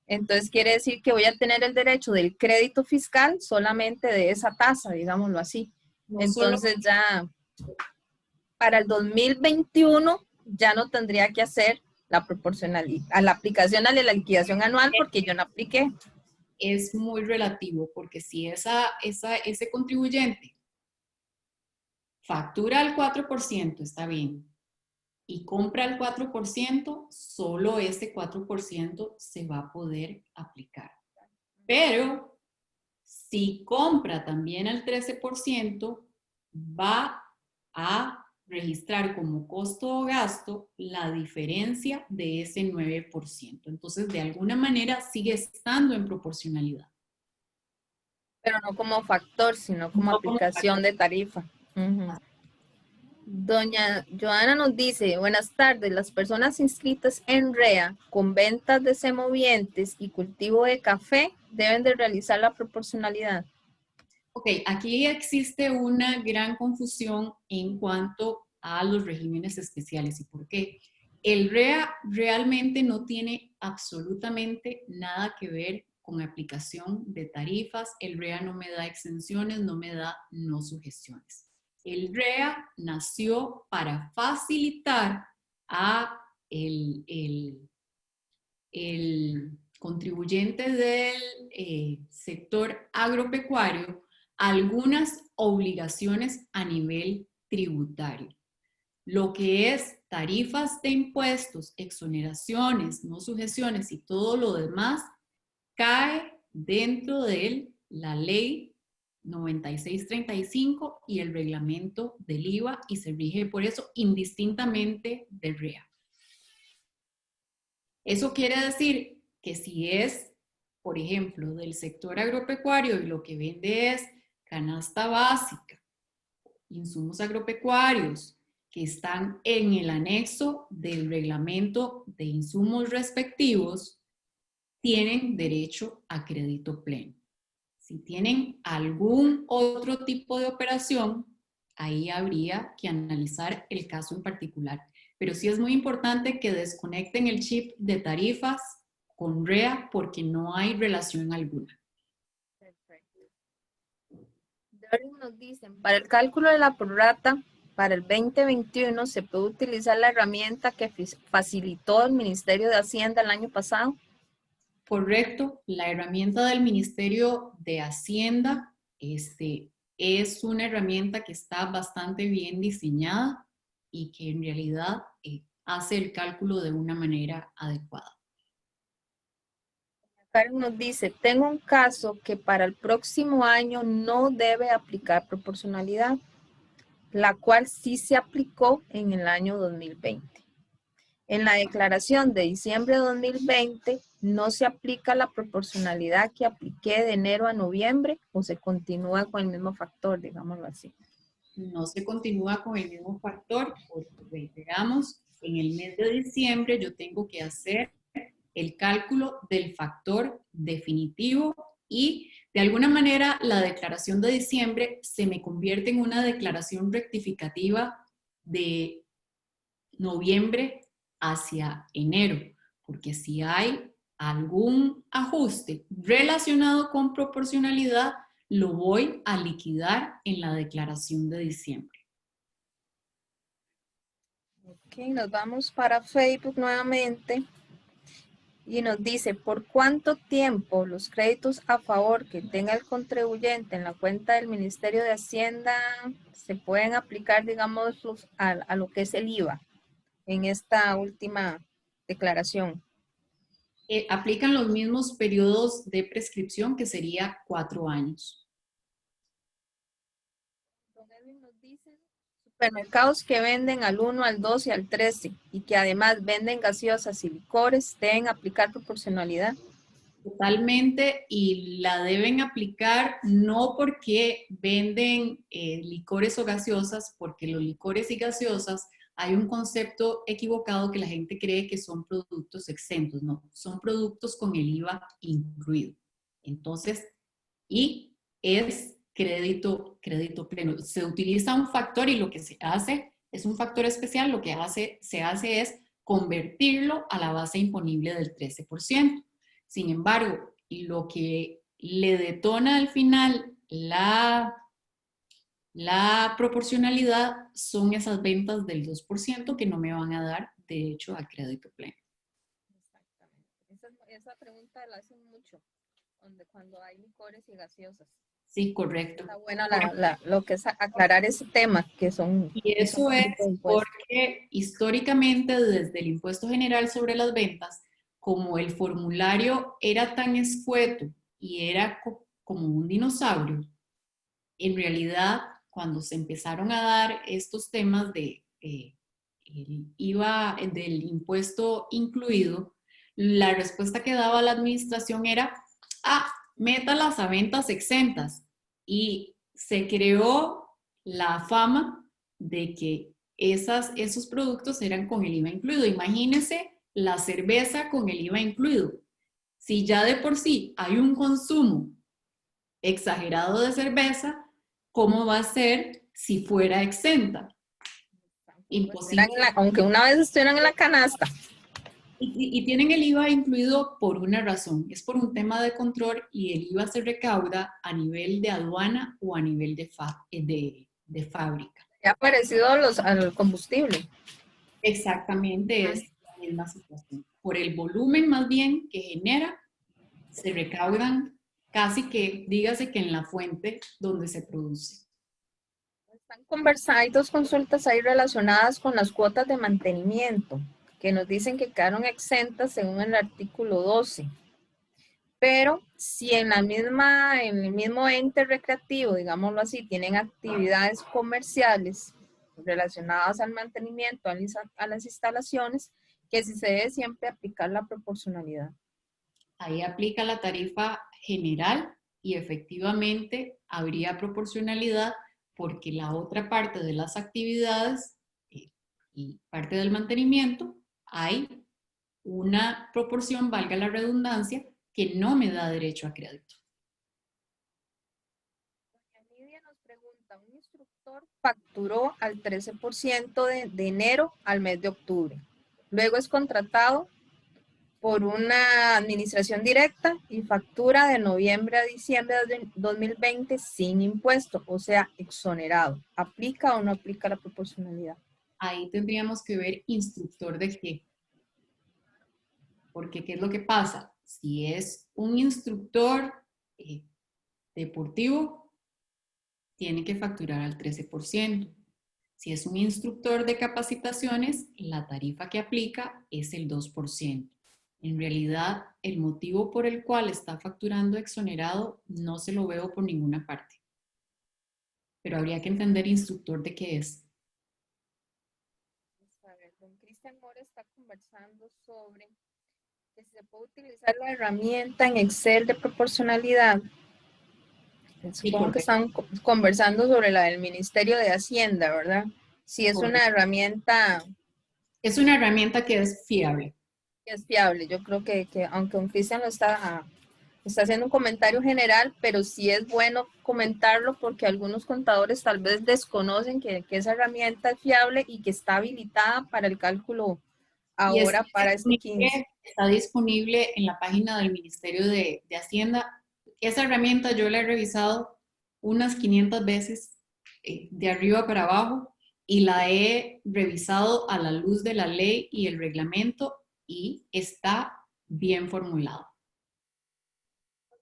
Entonces quiere decir que voy a tener el derecho del crédito fiscal solamente de esa tasa, digámoslo así. Entonces ya para el 2021 ya no tendría que hacer la proporcionalidad, a la aplicación a la liquidación anual porque yo no apliqué.
Es muy relativo porque si ese contribuyente factura al 4%, está bien, y compra el 4%, solo ese 4% se va a poder aplicar. Pero si compra también el 13%, va a registrar como costo o gasto la diferencia de ese 9%. Entonces, de alguna manera sigue estando en proporcionalidad.
Pero no como factor, sino como aplicación de tarifa. Doña Joana nos dice, buenas tardes, las personas inscritas en REA con ventas de semovientes y cultivo de café deben de realizar la proporcionalidad.
Ok, aquí existe una gran confusión en cuanto a los regímenes especiales. ¿Y por qué? El REA realmente no tiene absolutamente nada que ver con aplicación de tarifas. El REA no me da exenciones, no me da no sujeciones. El REA nació para facilitar a el contribuyente del sector agropecuario algunas obligaciones a nivel tributario. Lo que es tarifas de impuestos, exoneraciones, no sujeciones y todo lo demás cae dentro de la ley 9635 y el reglamento del IVA y se rige por eso indistintamente del REA. Eso quiere decir que si es, por ejemplo, del sector agropecuario y lo que vende es canasta básica, insumos agropecuarios que están en el anexo del reglamento de insumos respectivos, tienen derecho a crédito pleno. Si tienen algún otro tipo de operación, ahí habría que analizar el caso en particular. pero sí es muy importante que desconecten el chip de tarifas con REA porque no hay relación alguna.
Perfecto. Darwin nos dicen, para el cálculo de la prorrata, para el 2021 se puede utilizar la herramienta que facilitó el Ministerio de Hacienda el año pasado.
Correcto, la herramienta del Ministerio de Hacienda es una herramienta que está bastante bien diseñada y que en realidad hace el cálculo de una manera adecuada.
Karen nos dice, tengo un caso que para el próximo año no debe aplicar proporcionalidad, la cual sí se aplicó en el año 2020. En la declaración de diciembre de 2020 no se aplica la proporcionalidad que apliqué de enero a noviembre o se continúa con el mismo factor, digámoslo así.
No se continúa con el mismo factor porque, reiteramos, en el mes de diciembre yo tengo que hacer el cálculo del factor definitivo y de alguna manera la declaración de diciembre se me convierte en una declaración rectificativa de noviembre hacia enero, porque si hay algún ajuste relacionado con proporcionalidad, lo voy a liquidar en la declaración de diciembre.
Ok, nos vamos para Facebook nuevamente y nos dice, ¿por cuánto tiempo los créditos a favor que tenga el contribuyente en la cuenta del Ministerio de Hacienda se pueden aplicar, digamos, a lo que es el IVA en esta última declaración?
Aplican los mismos periodos de prescripción, que sería 4 años.
Don Edwin nos dice, supermercados que venden al 1, al 2 y al 13 y que además venden gaseosas y licores deben aplicar proporcionalidad.
Totalmente, y la deben aplicar no porque venden licores o gaseosas, porque los licores y gaseosas hay un concepto equivocado que la gente cree que son productos exentos, no, son productos con el IVA incluido. Entonces, y es crédito pleno. Se utiliza un factor y lo que se hace es un factor especial, lo que se hace es convertirlo a la base imponible del 13%. Sin embargo, lo que le detona al final la proporcionalidad son esas ventas del 2% que no me van a dar derecho a crédito pleno.
Exactamente. Esa pregunta la hacen mucho, cuando hay licores y gaseosas.
Sí, correcto.
Está bueno lo que es aclarar ese tema, que son...
Y eso es porque históricamente desde el Impuesto General sobre las Ventas, como el formulario era tan escueto y era como un dinosaurio, en realidad cuando se empezaron a dar estos temas de el IVA, del impuesto incluido, la respuesta que daba la administración era, métalas a ventas exentas. Y se creó la fama de que esos productos eran con el IVA incluido. Imagínense la cerveza con el IVA incluido. Si ya de por sí hay un consumo exagerado de cerveza, ¿cómo va a ser si fuera exenta? Imposible.
Aunque una vez estuvieran en la canasta.
Y tienen el IVA incluido por una razón, es por un tema de control y el IVA se recauda a nivel de aduana o a nivel de fábrica.
Ha parecido al combustible.
Exactamente, es la misma situación. Por el volumen más bien que genera, se recaudan casi que, dígase que en la fuente donde se produce.
Hay 2 consultas ahí relacionadas con las cuotas de mantenimiento, que nos dicen que quedaron exentas según el artículo 12. Pero si en el mismo ente recreativo, digámoslo así, tienen actividades comerciales relacionadas al mantenimiento, a las instalaciones, que si se debe siempre aplicar la proporcionalidad.
Ahí aplica la tarifa general y efectivamente habría proporcionalidad porque la otra parte de las actividades y parte del mantenimiento hay una proporción, valga la redundancia, que no me da derecho a crédito.
Doña Lidia nos pregunta, un instructor facturó al 13% de enero al mes de octubre. Luego es contratado por una administración directa y factura de noviembre a diciembre de 2020 sin impuesto, o sea, exonerado. ¿Aplica o no aplica la proporcionalidad?
Ahí tendríamos que ver instructor de qué. Porque, ¿qué es lo que pasa? Si es un instructor deportivo, tiene que facturar al 13%. Si es un instructor de capacitaciones, la tarifa que aplica es el 2%. En realidad, el motivo por el cual está facturando exonerado no se lo veo por ninguna parte. Pero habría que entender instructor de qué es.
A ver, don Cristian Mora está conversando sobre que se puede utilizar la herramienta en Excel de proporcionalidad. Supongo que están conversando sobre la del Ministerio de Hacienda, ¿verdad? Si es una herramienta
Es una herramienta que es fiable.
que es fiable. Yo creo que aunque don Cristian lo está haciendo un comentario general, pero sí es bueno comentarlo porque algunos contadores tal vez desconocen que esa herramienta es fiable y que está habilitada para el cálculo ahora para este 15.
Está disponible en la página del Ministerio de Hacienda. Esa herramienta yo la he revisado unas 500 veces de arriba para abajo y la he revisado a la luz de la ley y el reglamento y está bien formulado.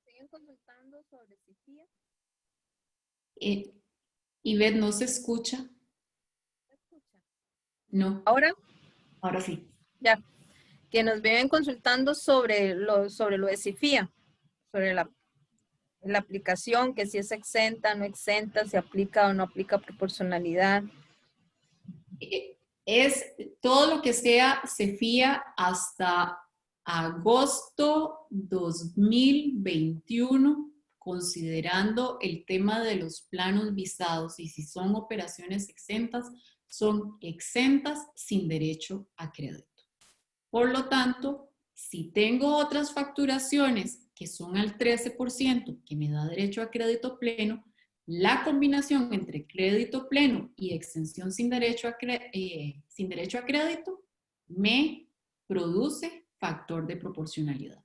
¿Siguen consultando sobre CIFIA?
Ivette, ¿no se escucha?
¿Se escucha?
No.
Ahora
Sí.
ya, que nos vienen consultando sobre lo de CIFIA, sobre la aplicación, que si es exenta, no exenta, si aplica o no aplica proporcionalidad.
Es todo lo que sea CEFIA hasta agosto 2021, considerando el tema de los planos visados y si son operaciones exentas, son exentas sin derecho a crédito. Por lo tanto, si tengo otras facturaciones que son al 13%, que me da derecho a crédito pleno, la combinación entre crédito pleno y exención sin derecho a crédito me produce factor de proporcionalidad.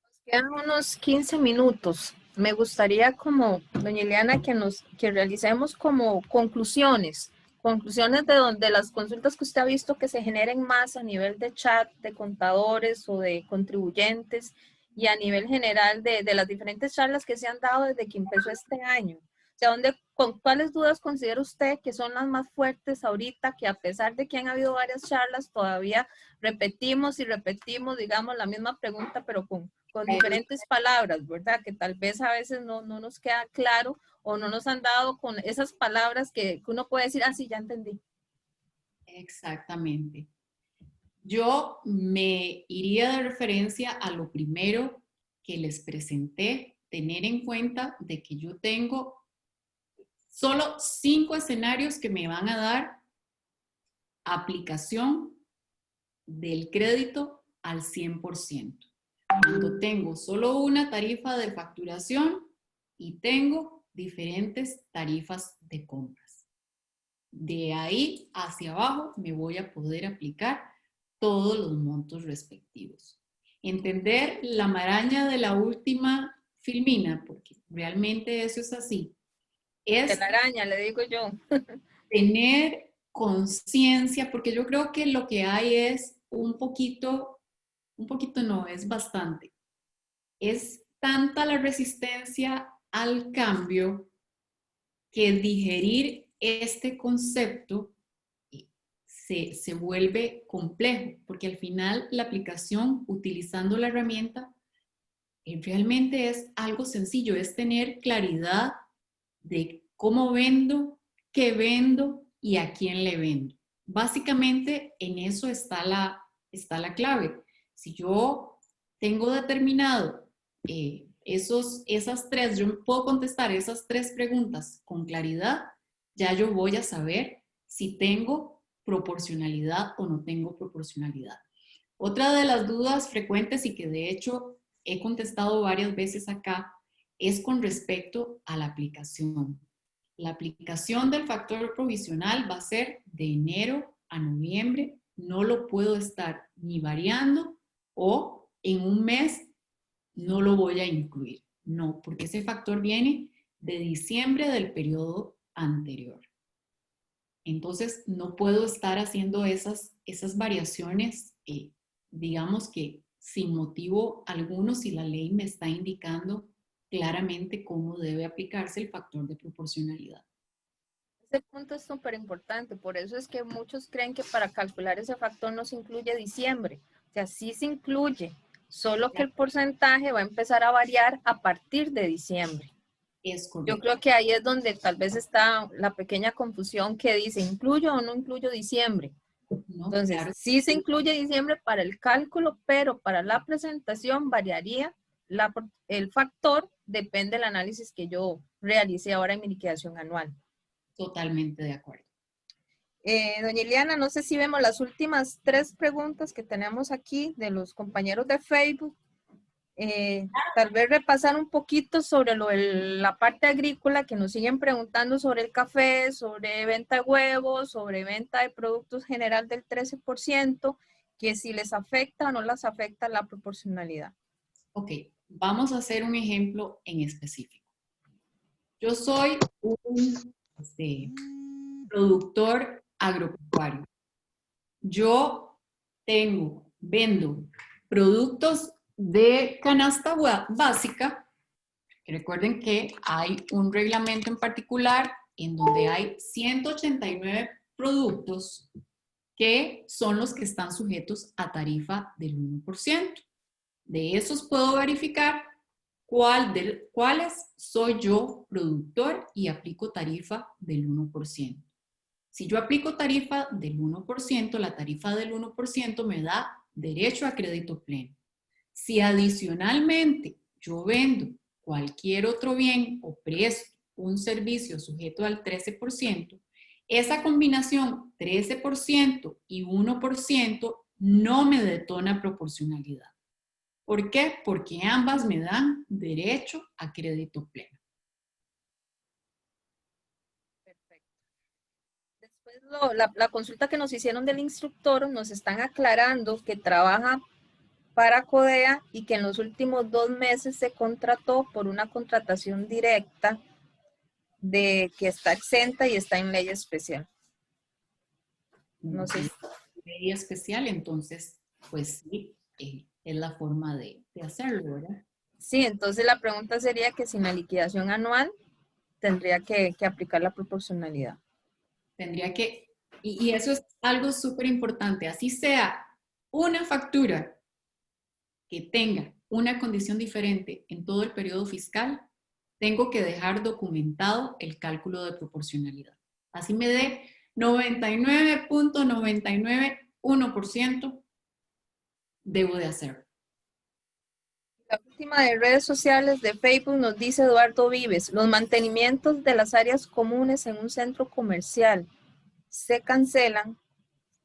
Nos quedan unos 15 minutos. Me gustaría como, doña Ileana, que realicemos como conclusiones de las consultas que usted ha visto que se generen más a nivel de chat, de contadores o de contribuyentes y a nivel general de las diferentes charlas que se han dado desde que empezó este año. O sea, ¿con cuáles dudas considera usted que son las más fuertes ahorita, que a pesar de que han habido varias charlas, todavía repetimos y repetimos, digamos, la misma pregunta, pero con diferentes palabras, ¿verdad? Que tal vez a veces no nos queda claro o no nos han dado con esas palabras que uno puede decir, ah, sí, ya entendí.
Exactamente. Yo me iría de referencia a lo primero que les presenté, tener en cuenta de que yo tengo solo 5 escenarios que me van a dar aplicación del crédito al 100%. Cuando tengo solo una tarifa de facturación y tengo diferentes tarifas de compras. De ahí hacia abajo me voy a poder aplicar todos los montos respectivos. Entender la maraña de la última filmina, porque realmente eso es así, es
la araña, le digo yo.
tener conciencia, porque yo creo que lo que hay es un poquito no, es bastante. Es tanta la resistencia al cambio que digerir este concepto se vuelve complejo, porque al final la aplicación utilizando la herramienta realmente es algo sencillo, es tener claridad de cómo vendo, qué vendo y a quién le vendo. Básicamente en eso está la clave. Si yo tengo determinado esas tres, yo puedo contestar esas 3 preguntas con claridad, ya yo voy a saber si tengo proporcionalidad o no tengo proporcionalidad. Otra de las dudas frecuentes y que de hecho he contestado varias veces acá es con respecto a la aplicación. La aplicación del factor provisional va a ser de enero a noviembre. No lo puedo estar ni variando o en un mes no lo voy a incluir. No, porque ese factor viene de diciembre del periodo anterior. Entonces, no puedo estar haciendo esas variaciones, digamos que sin motivo alguno, si la ley me está indicando claramente cómo debe aplicarse el factor de proporcionalidad.
Ese punto es súper importante, por eso es que muchos creen que para calcular ese factor no se incluye diciembre. O sea, sí se incluye, solo que el porcentaje va a empezar a variar a partir de diciembre.
Es correcto.
Yo creo que ahí es donde tal vez está la pequeña confusión que dice, ¿incluyo o no incluyo diciembre?
¿No?
Entonces,
Claro.
sí se incluye diciembre para el cálculo, pero para la presentación variaría el factor, depende del análisis que yo realicé ahora en mi liquidación anual.
Totalmente de acuerdo.
Doña Eliana, no sé si vemos las últimas 3 preguntas que tenemos aquí de los compañeros de Facebook. Tal vez repasar un poquito sobre la parte agrícola, que nos siguen preguntando sobre el café, sobre venta de huevos, sobre venta de productos general del 13%, que si les afecta o no les afecta la proporcionalidad.
Ok, vamos a hacer un ejemplo en específico. Yo soy un productor agropecuario. Yo vendo productos de canasta básica. Recuerden que hay un reglamento en particular en donde hay 189 productos que son los que están sujetos a tarifa del 1%. De esos puedo verificar cuáles soy yo productor y aplico tarifa del 1%. Si yo aplico tarifa del 1%, la tarifa del 1% me da derecho a crédito pleno. Si adicionalmente yo vendo cualquier otro bien o presto un servicio sujeto al 13%, esa combinación 13% y 1% no me detona proporcionalidad. ¿Por qué? Porque ambas me dan derecho a crédito pleno.
Perfecto. Después la consulta que nos hicieron del instructor, nos están aclarando que trabaja para CODEA y que en los últimos 2 meses se contrató por una contratación directa de que está exenta y está en ley especial. No sé.
Ley especial, entonces, pues sí, es la forma de hacerlo, ¿verdad?
Sí, entonces la pregunta sería que si en la liquidación anual tendría que aplicar la proporcionalidad.
Tendría que, y eso es algo súper importante, así sea una factura que tenga una condición diferente en todo el periodo fiscal, tengo que dejar documentado el cálculo de proporcionalidad. Así me dé 99.991%, debo de hacerlo.
La última de redes sociales de Facebook nos dice Eduardo Vives, los mantenimientos de las áreas comunes en un centro comercial se cancelan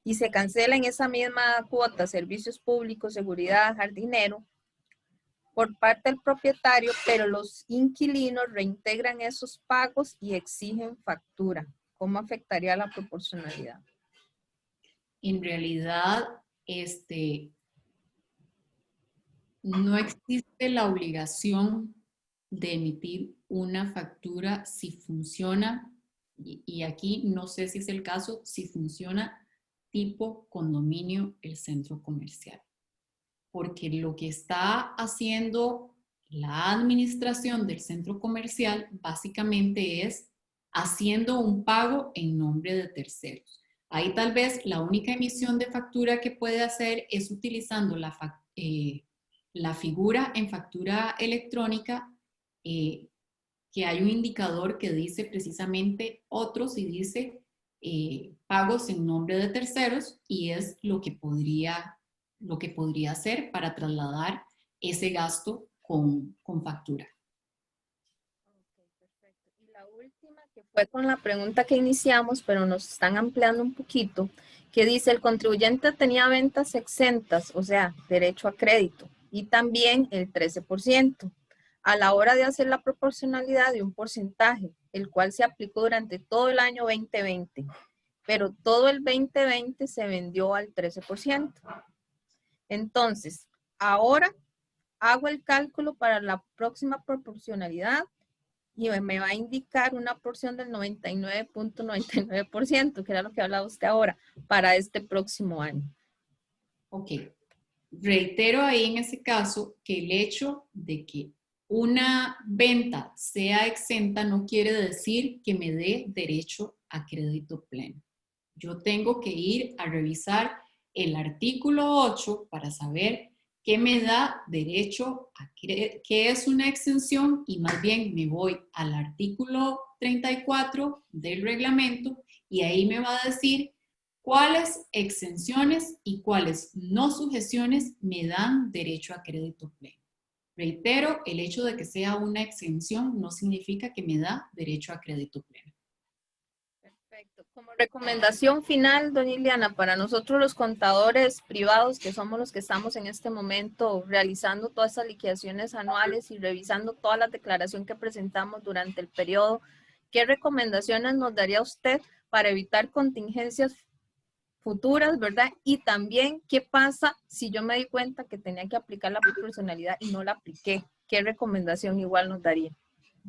y se cancela en esa misma cuota, servicios públicos, seguridad, jardinero, por parte del propietario, pero los inquilinos reintegran esos pagos y exigen factura. ¿Cómo afectaría la proporcionalidad?
En realidad, no existe la obligación de emitir una factura si funciona, y aquí no sé si es el caso, si funciona tipo condominio el centro comercial. Porque lo que está haciendo la administración del centro comercial básicamente es haciendo un pago en nombre de terceros. Ahí tal vez la única emisión de factura que puede hacer es utilizando la figura en factura electrónica, que hay un indicador que dice precisamente otros y dice pagos en nombre de terceros, y es lo que podría hacer para trasladar ese gasto con factura.
Ok, perfecto. Y la última, que fue con la pregunta que iniciamos, pero nos están ampliando un poquito, que dice, el contribuyente tenía ventas exentas, o sea, derecho a crédito, y también el 13%. A la hora de hacer la proporcionalidad de un porcentaje el cual se aplicó durante todo el año 2020, pero todo el 2020 se vendió al 13%. Entonces, ahora hago el cálculo para la próxima proporcionalidad y me va a indicar una porción del 99.99%, que era lo que hablaba usted ahora, para este próximo año.
Ok. Reitero ahí en ese caso que el hecho de que una venta sea exenta no quiere decir que me dé derecho a crédito pleno. Yo tengo que ir a revisar el artículo 8 para saber qué me da derecho a qué es una exención, y más bien me voy al artículo 34 del reglamento y ahí me va a decir cuáles exenciones y cuáles no sujeciones me dan derecho a crédito pleno. Reitero, el hecho de que sea una exención no significa que me da derecho a crédito pleno.
Perfecto. Como recomendación final, doña Iliana, para nosotros los contadores privados, que somos los que estamos en este momento realizando todas estas liquidaciones anuales y revisando toda la declaración que presentamos durante el periodo, ¿qué recomendaciones nos daría usted para evitar contingencias futuras, verdad? Y también, ¿qué pasa si yo me di cuenta que tenía que aplicar la proporcionalidad y no la apliqué? ¿Qué recomendación igual nos daría?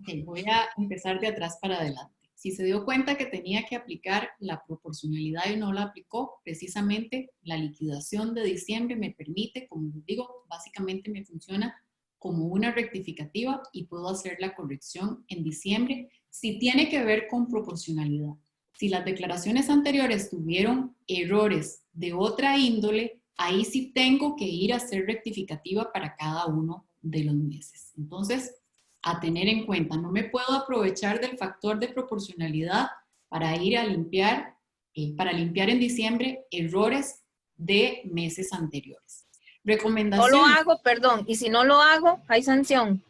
Okay, voy a empezar de atrás para adelante. Si se dio cuenta que tenía que aplicar la proporcionalidad y no la aplicó, precisamente la liquidación de diciembre me permite, como les digo, básicamente me funciona como una rectificativa y puedo hacer la corrección en diciembre si tiene que ver con proporcionalidad. Si las declaraciones anteriores tuvieron errores de otra índole, ahí sí tengo que ir a hacer rectificativa para cada uno de los meses. Entonces, a tener en cuenta, no me puedo aprovechar del factor de proporcionalidad para ir a limpiar, en diciembre errores de meses anteriores. Recomendación.
No lo hago, perdón, y si no lo hago, hay sanción.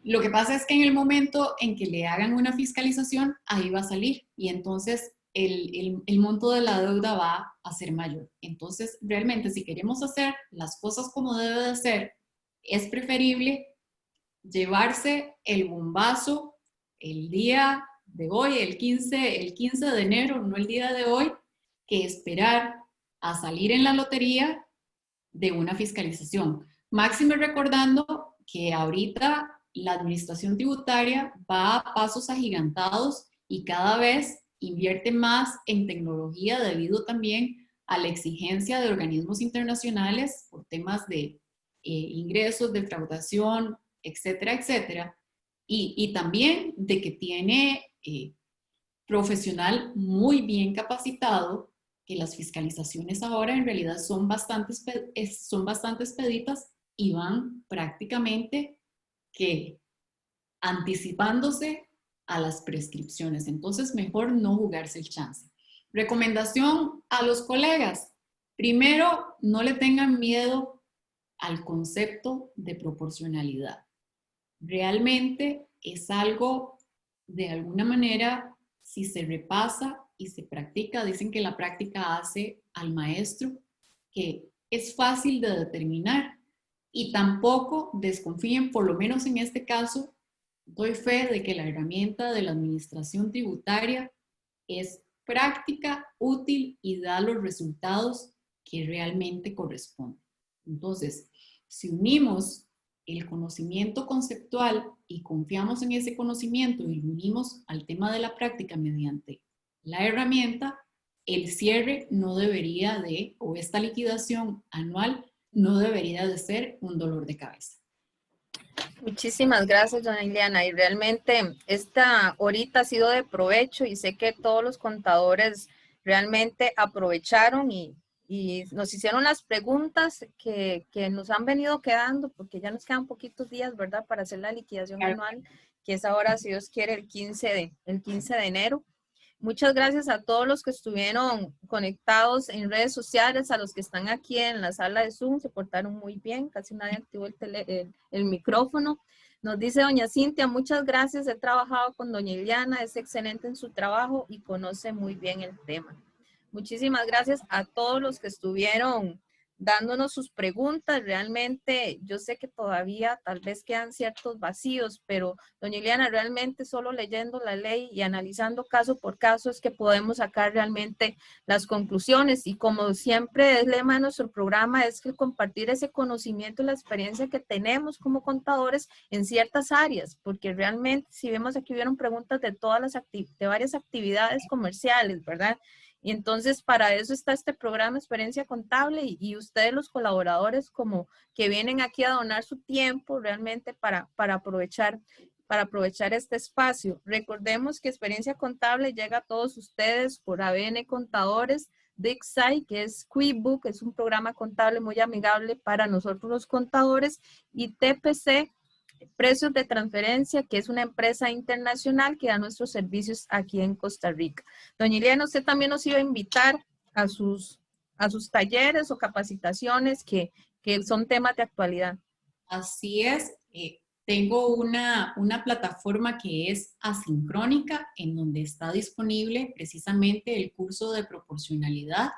Lo que pasa es que en el momento en que le hagan una fiscalización, ahí va a salir y entonces el monto de la deuda va a ser mayor. Entonces, realmente, si queremos hacer las cosas como debe de ser, es preferible llevarse el bombazo el día de hoy, el 15 de enero, no el día de hoy, que esperar a salir en la lotería de una fiscalización. Máxime recordando que ahorita la administración tributaria va a pasos agigantados y cada vez invierte más en tecnología debido también a la exigencia de organismos internacionales por temas de ingresos, defraudación, etcétera, etcétera. Y también de que tiene profesional muy bien capacitado, que las fiscalizaciones ahora en realidad son bastante expeditas y van prácticamente que anticipándose a las prescripciones. Entonces, mejor no jugarse el chance. Recomendación a los colegas. Primero, no le tengan miedo al concepto de proporcionalidad. Realmente es algo, de alguna manera, si se repasa y se practica, dicen que la práctica hace al maestro, que es fácil de determinar y tampoco desconfíen, por lo menos en este caso, doy fe de que la herramienta de la administración tributaria es práctica, útil y da los resultados que realmente corresponden. Entonces, si unimos el conocimiento conceptual y confiamos en ese conocimiento y lo unimos al tema de la práctica mediante la herramienta, el cierre no debería de, o esta liquidación anual no debería de ser un dolor de cabeza.
Muchísimas gracias, doña Iliana, y realmente esta horita ha sido de provecho y sé que todos los contadores realmente aprovecharon y nos hicieron las preguntas que nos han venido quedando, porque ya nos quedan poquitos días, ¿verdad?, para hacer la liquidación anual, que es ahora, si Dios quiere, el 15 de enero. Muchas gracias a todos los que estuvieron conectados en redes sociales, a los que están aquí en la sala de Zoom, se portaron muy bien, casi nadie activó el micrófono. Nos dice doña Cintia, muchas gracias, he trabajado con doña Iliana, es excelente en su trabajo y conoce muy bien el tema. Muchísimas gracias a todos los que estuvieron dándonos sus preguntas. Realmente yo sé que todavía tal vez quedan ciertos vacíos, pero doña Ileana, realmente solo leyendo la ley y analizando caso por caso es que podemos sacar realmente las conclusiones. Y como siempre es lema de nuestro programa, es que compartir ese conocimiento y la experiencia que tenemos como contadores en ciertas áreas, porque realmente si vemos aquí hubieron preguntas de todas las de varias actividades comerciales, ¿verdad? Y entonces para eso está este programa Experiencia Contable y ustedes los colaboradores como que vienen aquí a donar su tiempo realmente para aprovechar este espacio. Recordemos que Experiencia Contable llega a todos ustedes por ABN Contadores, DICSAI, que es QuickBook, es un programa contable muy amigable para nosotros los contadores, y TPC, Precios de Transferencia, que es una empresa internacional que da nuestros servicios aquí en Costa Rica. Doña Ileana, usted también nos iba a invitar a sus talleres o capacitaciones que son temas de actualidad.
Así es. Tengo una plataforma que es asincrónica, en donde está disponible precisamente el curso de proporcionalidad,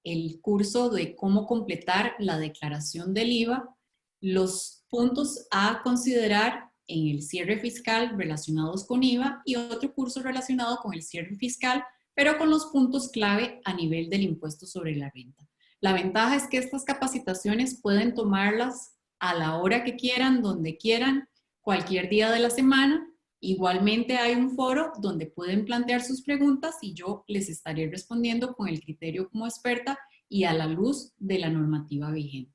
el curso de cómo completar la declaración del IVA, los puntos a considerar en el cierre fiscal relacionados con IVA y otro curso relacionado con el cierre fiscal, pero con los puntos clave a nivel del impuesto sobre la renta. La ventaja es que estas capacitaciones pueden tomarlas a la hora que quieran, donde quieran, cualquier día de la semana. Igualmente hay un foro donde pueden plantear sus preguntas y yo les estaré respondiendo con el criterio como experta y a la luz de la normativa vigente.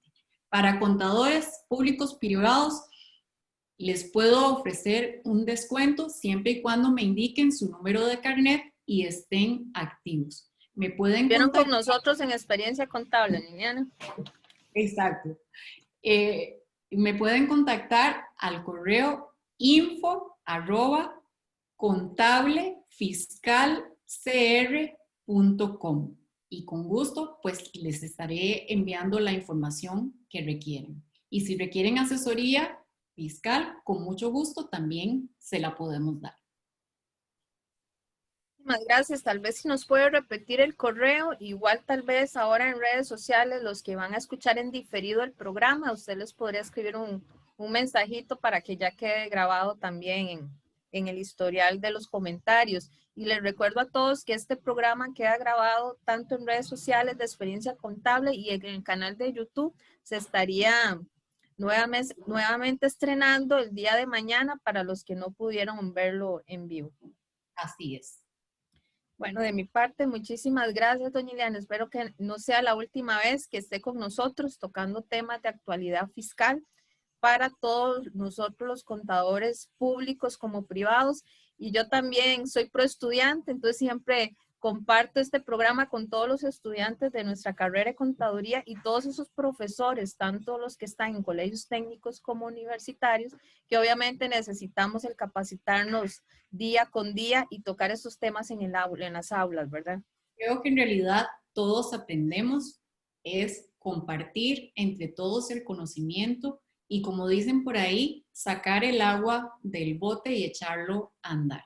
Para contadores públicos privados, les puedo ofrecer un descuento siempre y cuando me indiquen su número de carnet y estén activos. Me pueden
¿Vieron
contactar
con nosotros en Experiencia Contable, Liliana?
Exacto. Me pueden contactar al correo info@contablefiscalcr.com y con gusto pues les estaré enviando la información que requieren. Y si requieren asesoría fiscal, con mucho gusto también se la podemos dar.
Muchísimas gracias. Tal vez si nos puede repetir el correo, igual tal vez ahora en redes sociales, los que van a escuchar en diferido el programa, usted les podría escribir un mensajito para que ya quede grabado también en el historial de los comentarios. Y les recuerdo a todos que este programa queda grabado tanto en redes sociales de Experiencia Contable y en el canal de YouTube. Se estaría nuevamente estrenando el día de mañana para los que no pudieron verlo en vivo.
Así es.
Bueno, de mi parte, muchísimas gracias, doña Ileana. Espero que no sea la última vez que esté con nosotros tocando temas de actualidad fiscal para todos nosotros los contadores públicos como privados. Y yo también soy proestudiante, entonces siempre comparto este programa con todos los estudiantes de nuestra carrera de contaduría y todos esos profesores, tanto los que están en colegios técnicos como universitarios, que obviamente necesitamos el capacitarnos día con día y tocar esos temas en las aulas, ¿verdad?
Creo que en realidad todos aprendemos, es compartir entre todos el conocimiento y, como dicen por ahí, sacar el agua del bote y echarlo a andar.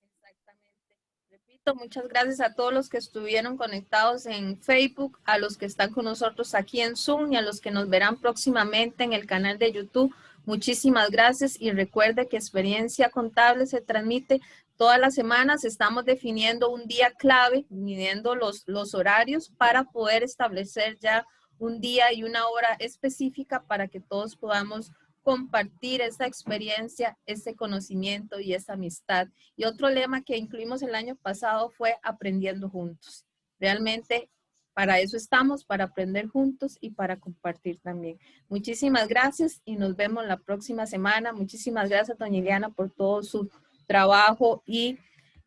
Exactamente. Repito, muchas gracias a todos los que estuvieron conectados en Facebook, a los que están con nosotros aquí en Zoom y a los que nos verán próximamente en el canal de YouTube. Muchísimas gracias y recuerde que Experiencia Contable se transmite todas las semanas. Estamos definiendo un día clave, midiendo los horarios para poder establecer ya un día y una hora específica para que todos podamos compartir esa experiencia, ese conocimiento y esa amistad. Y otro lema que incluimos el año pasado fue aprendiendo juntos. Realmente para eso estamos, para aprender juntos y para compartir también. Muchísimas gracias y nos vemos la próxima semana. Muchísimas gracias, doña Ileana, por todo su trabajo y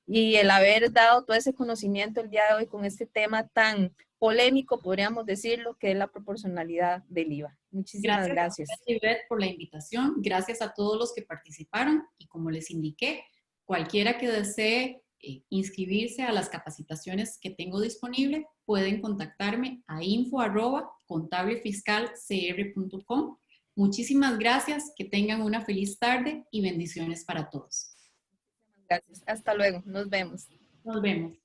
el haber dado todo ese conocimiento el día de hoy con este tema tan polémico, podríamos decirlo, que es la proporcionalidad del IVA. Muchísimas gracias.
Gracias, Yvette, por la invitación. Gracias a todos los que participaron y, como les indiqué, cualquiera que desee inscribirse a las capacitaciones que tengo disponible, pueden contactarme a info@contablefiscalcr.com. Muchísimas gracias, que tengan una feliz tarde y bendiciones para todos.
Gracias. Hasta luego. Nos vemos.
Nos vemos.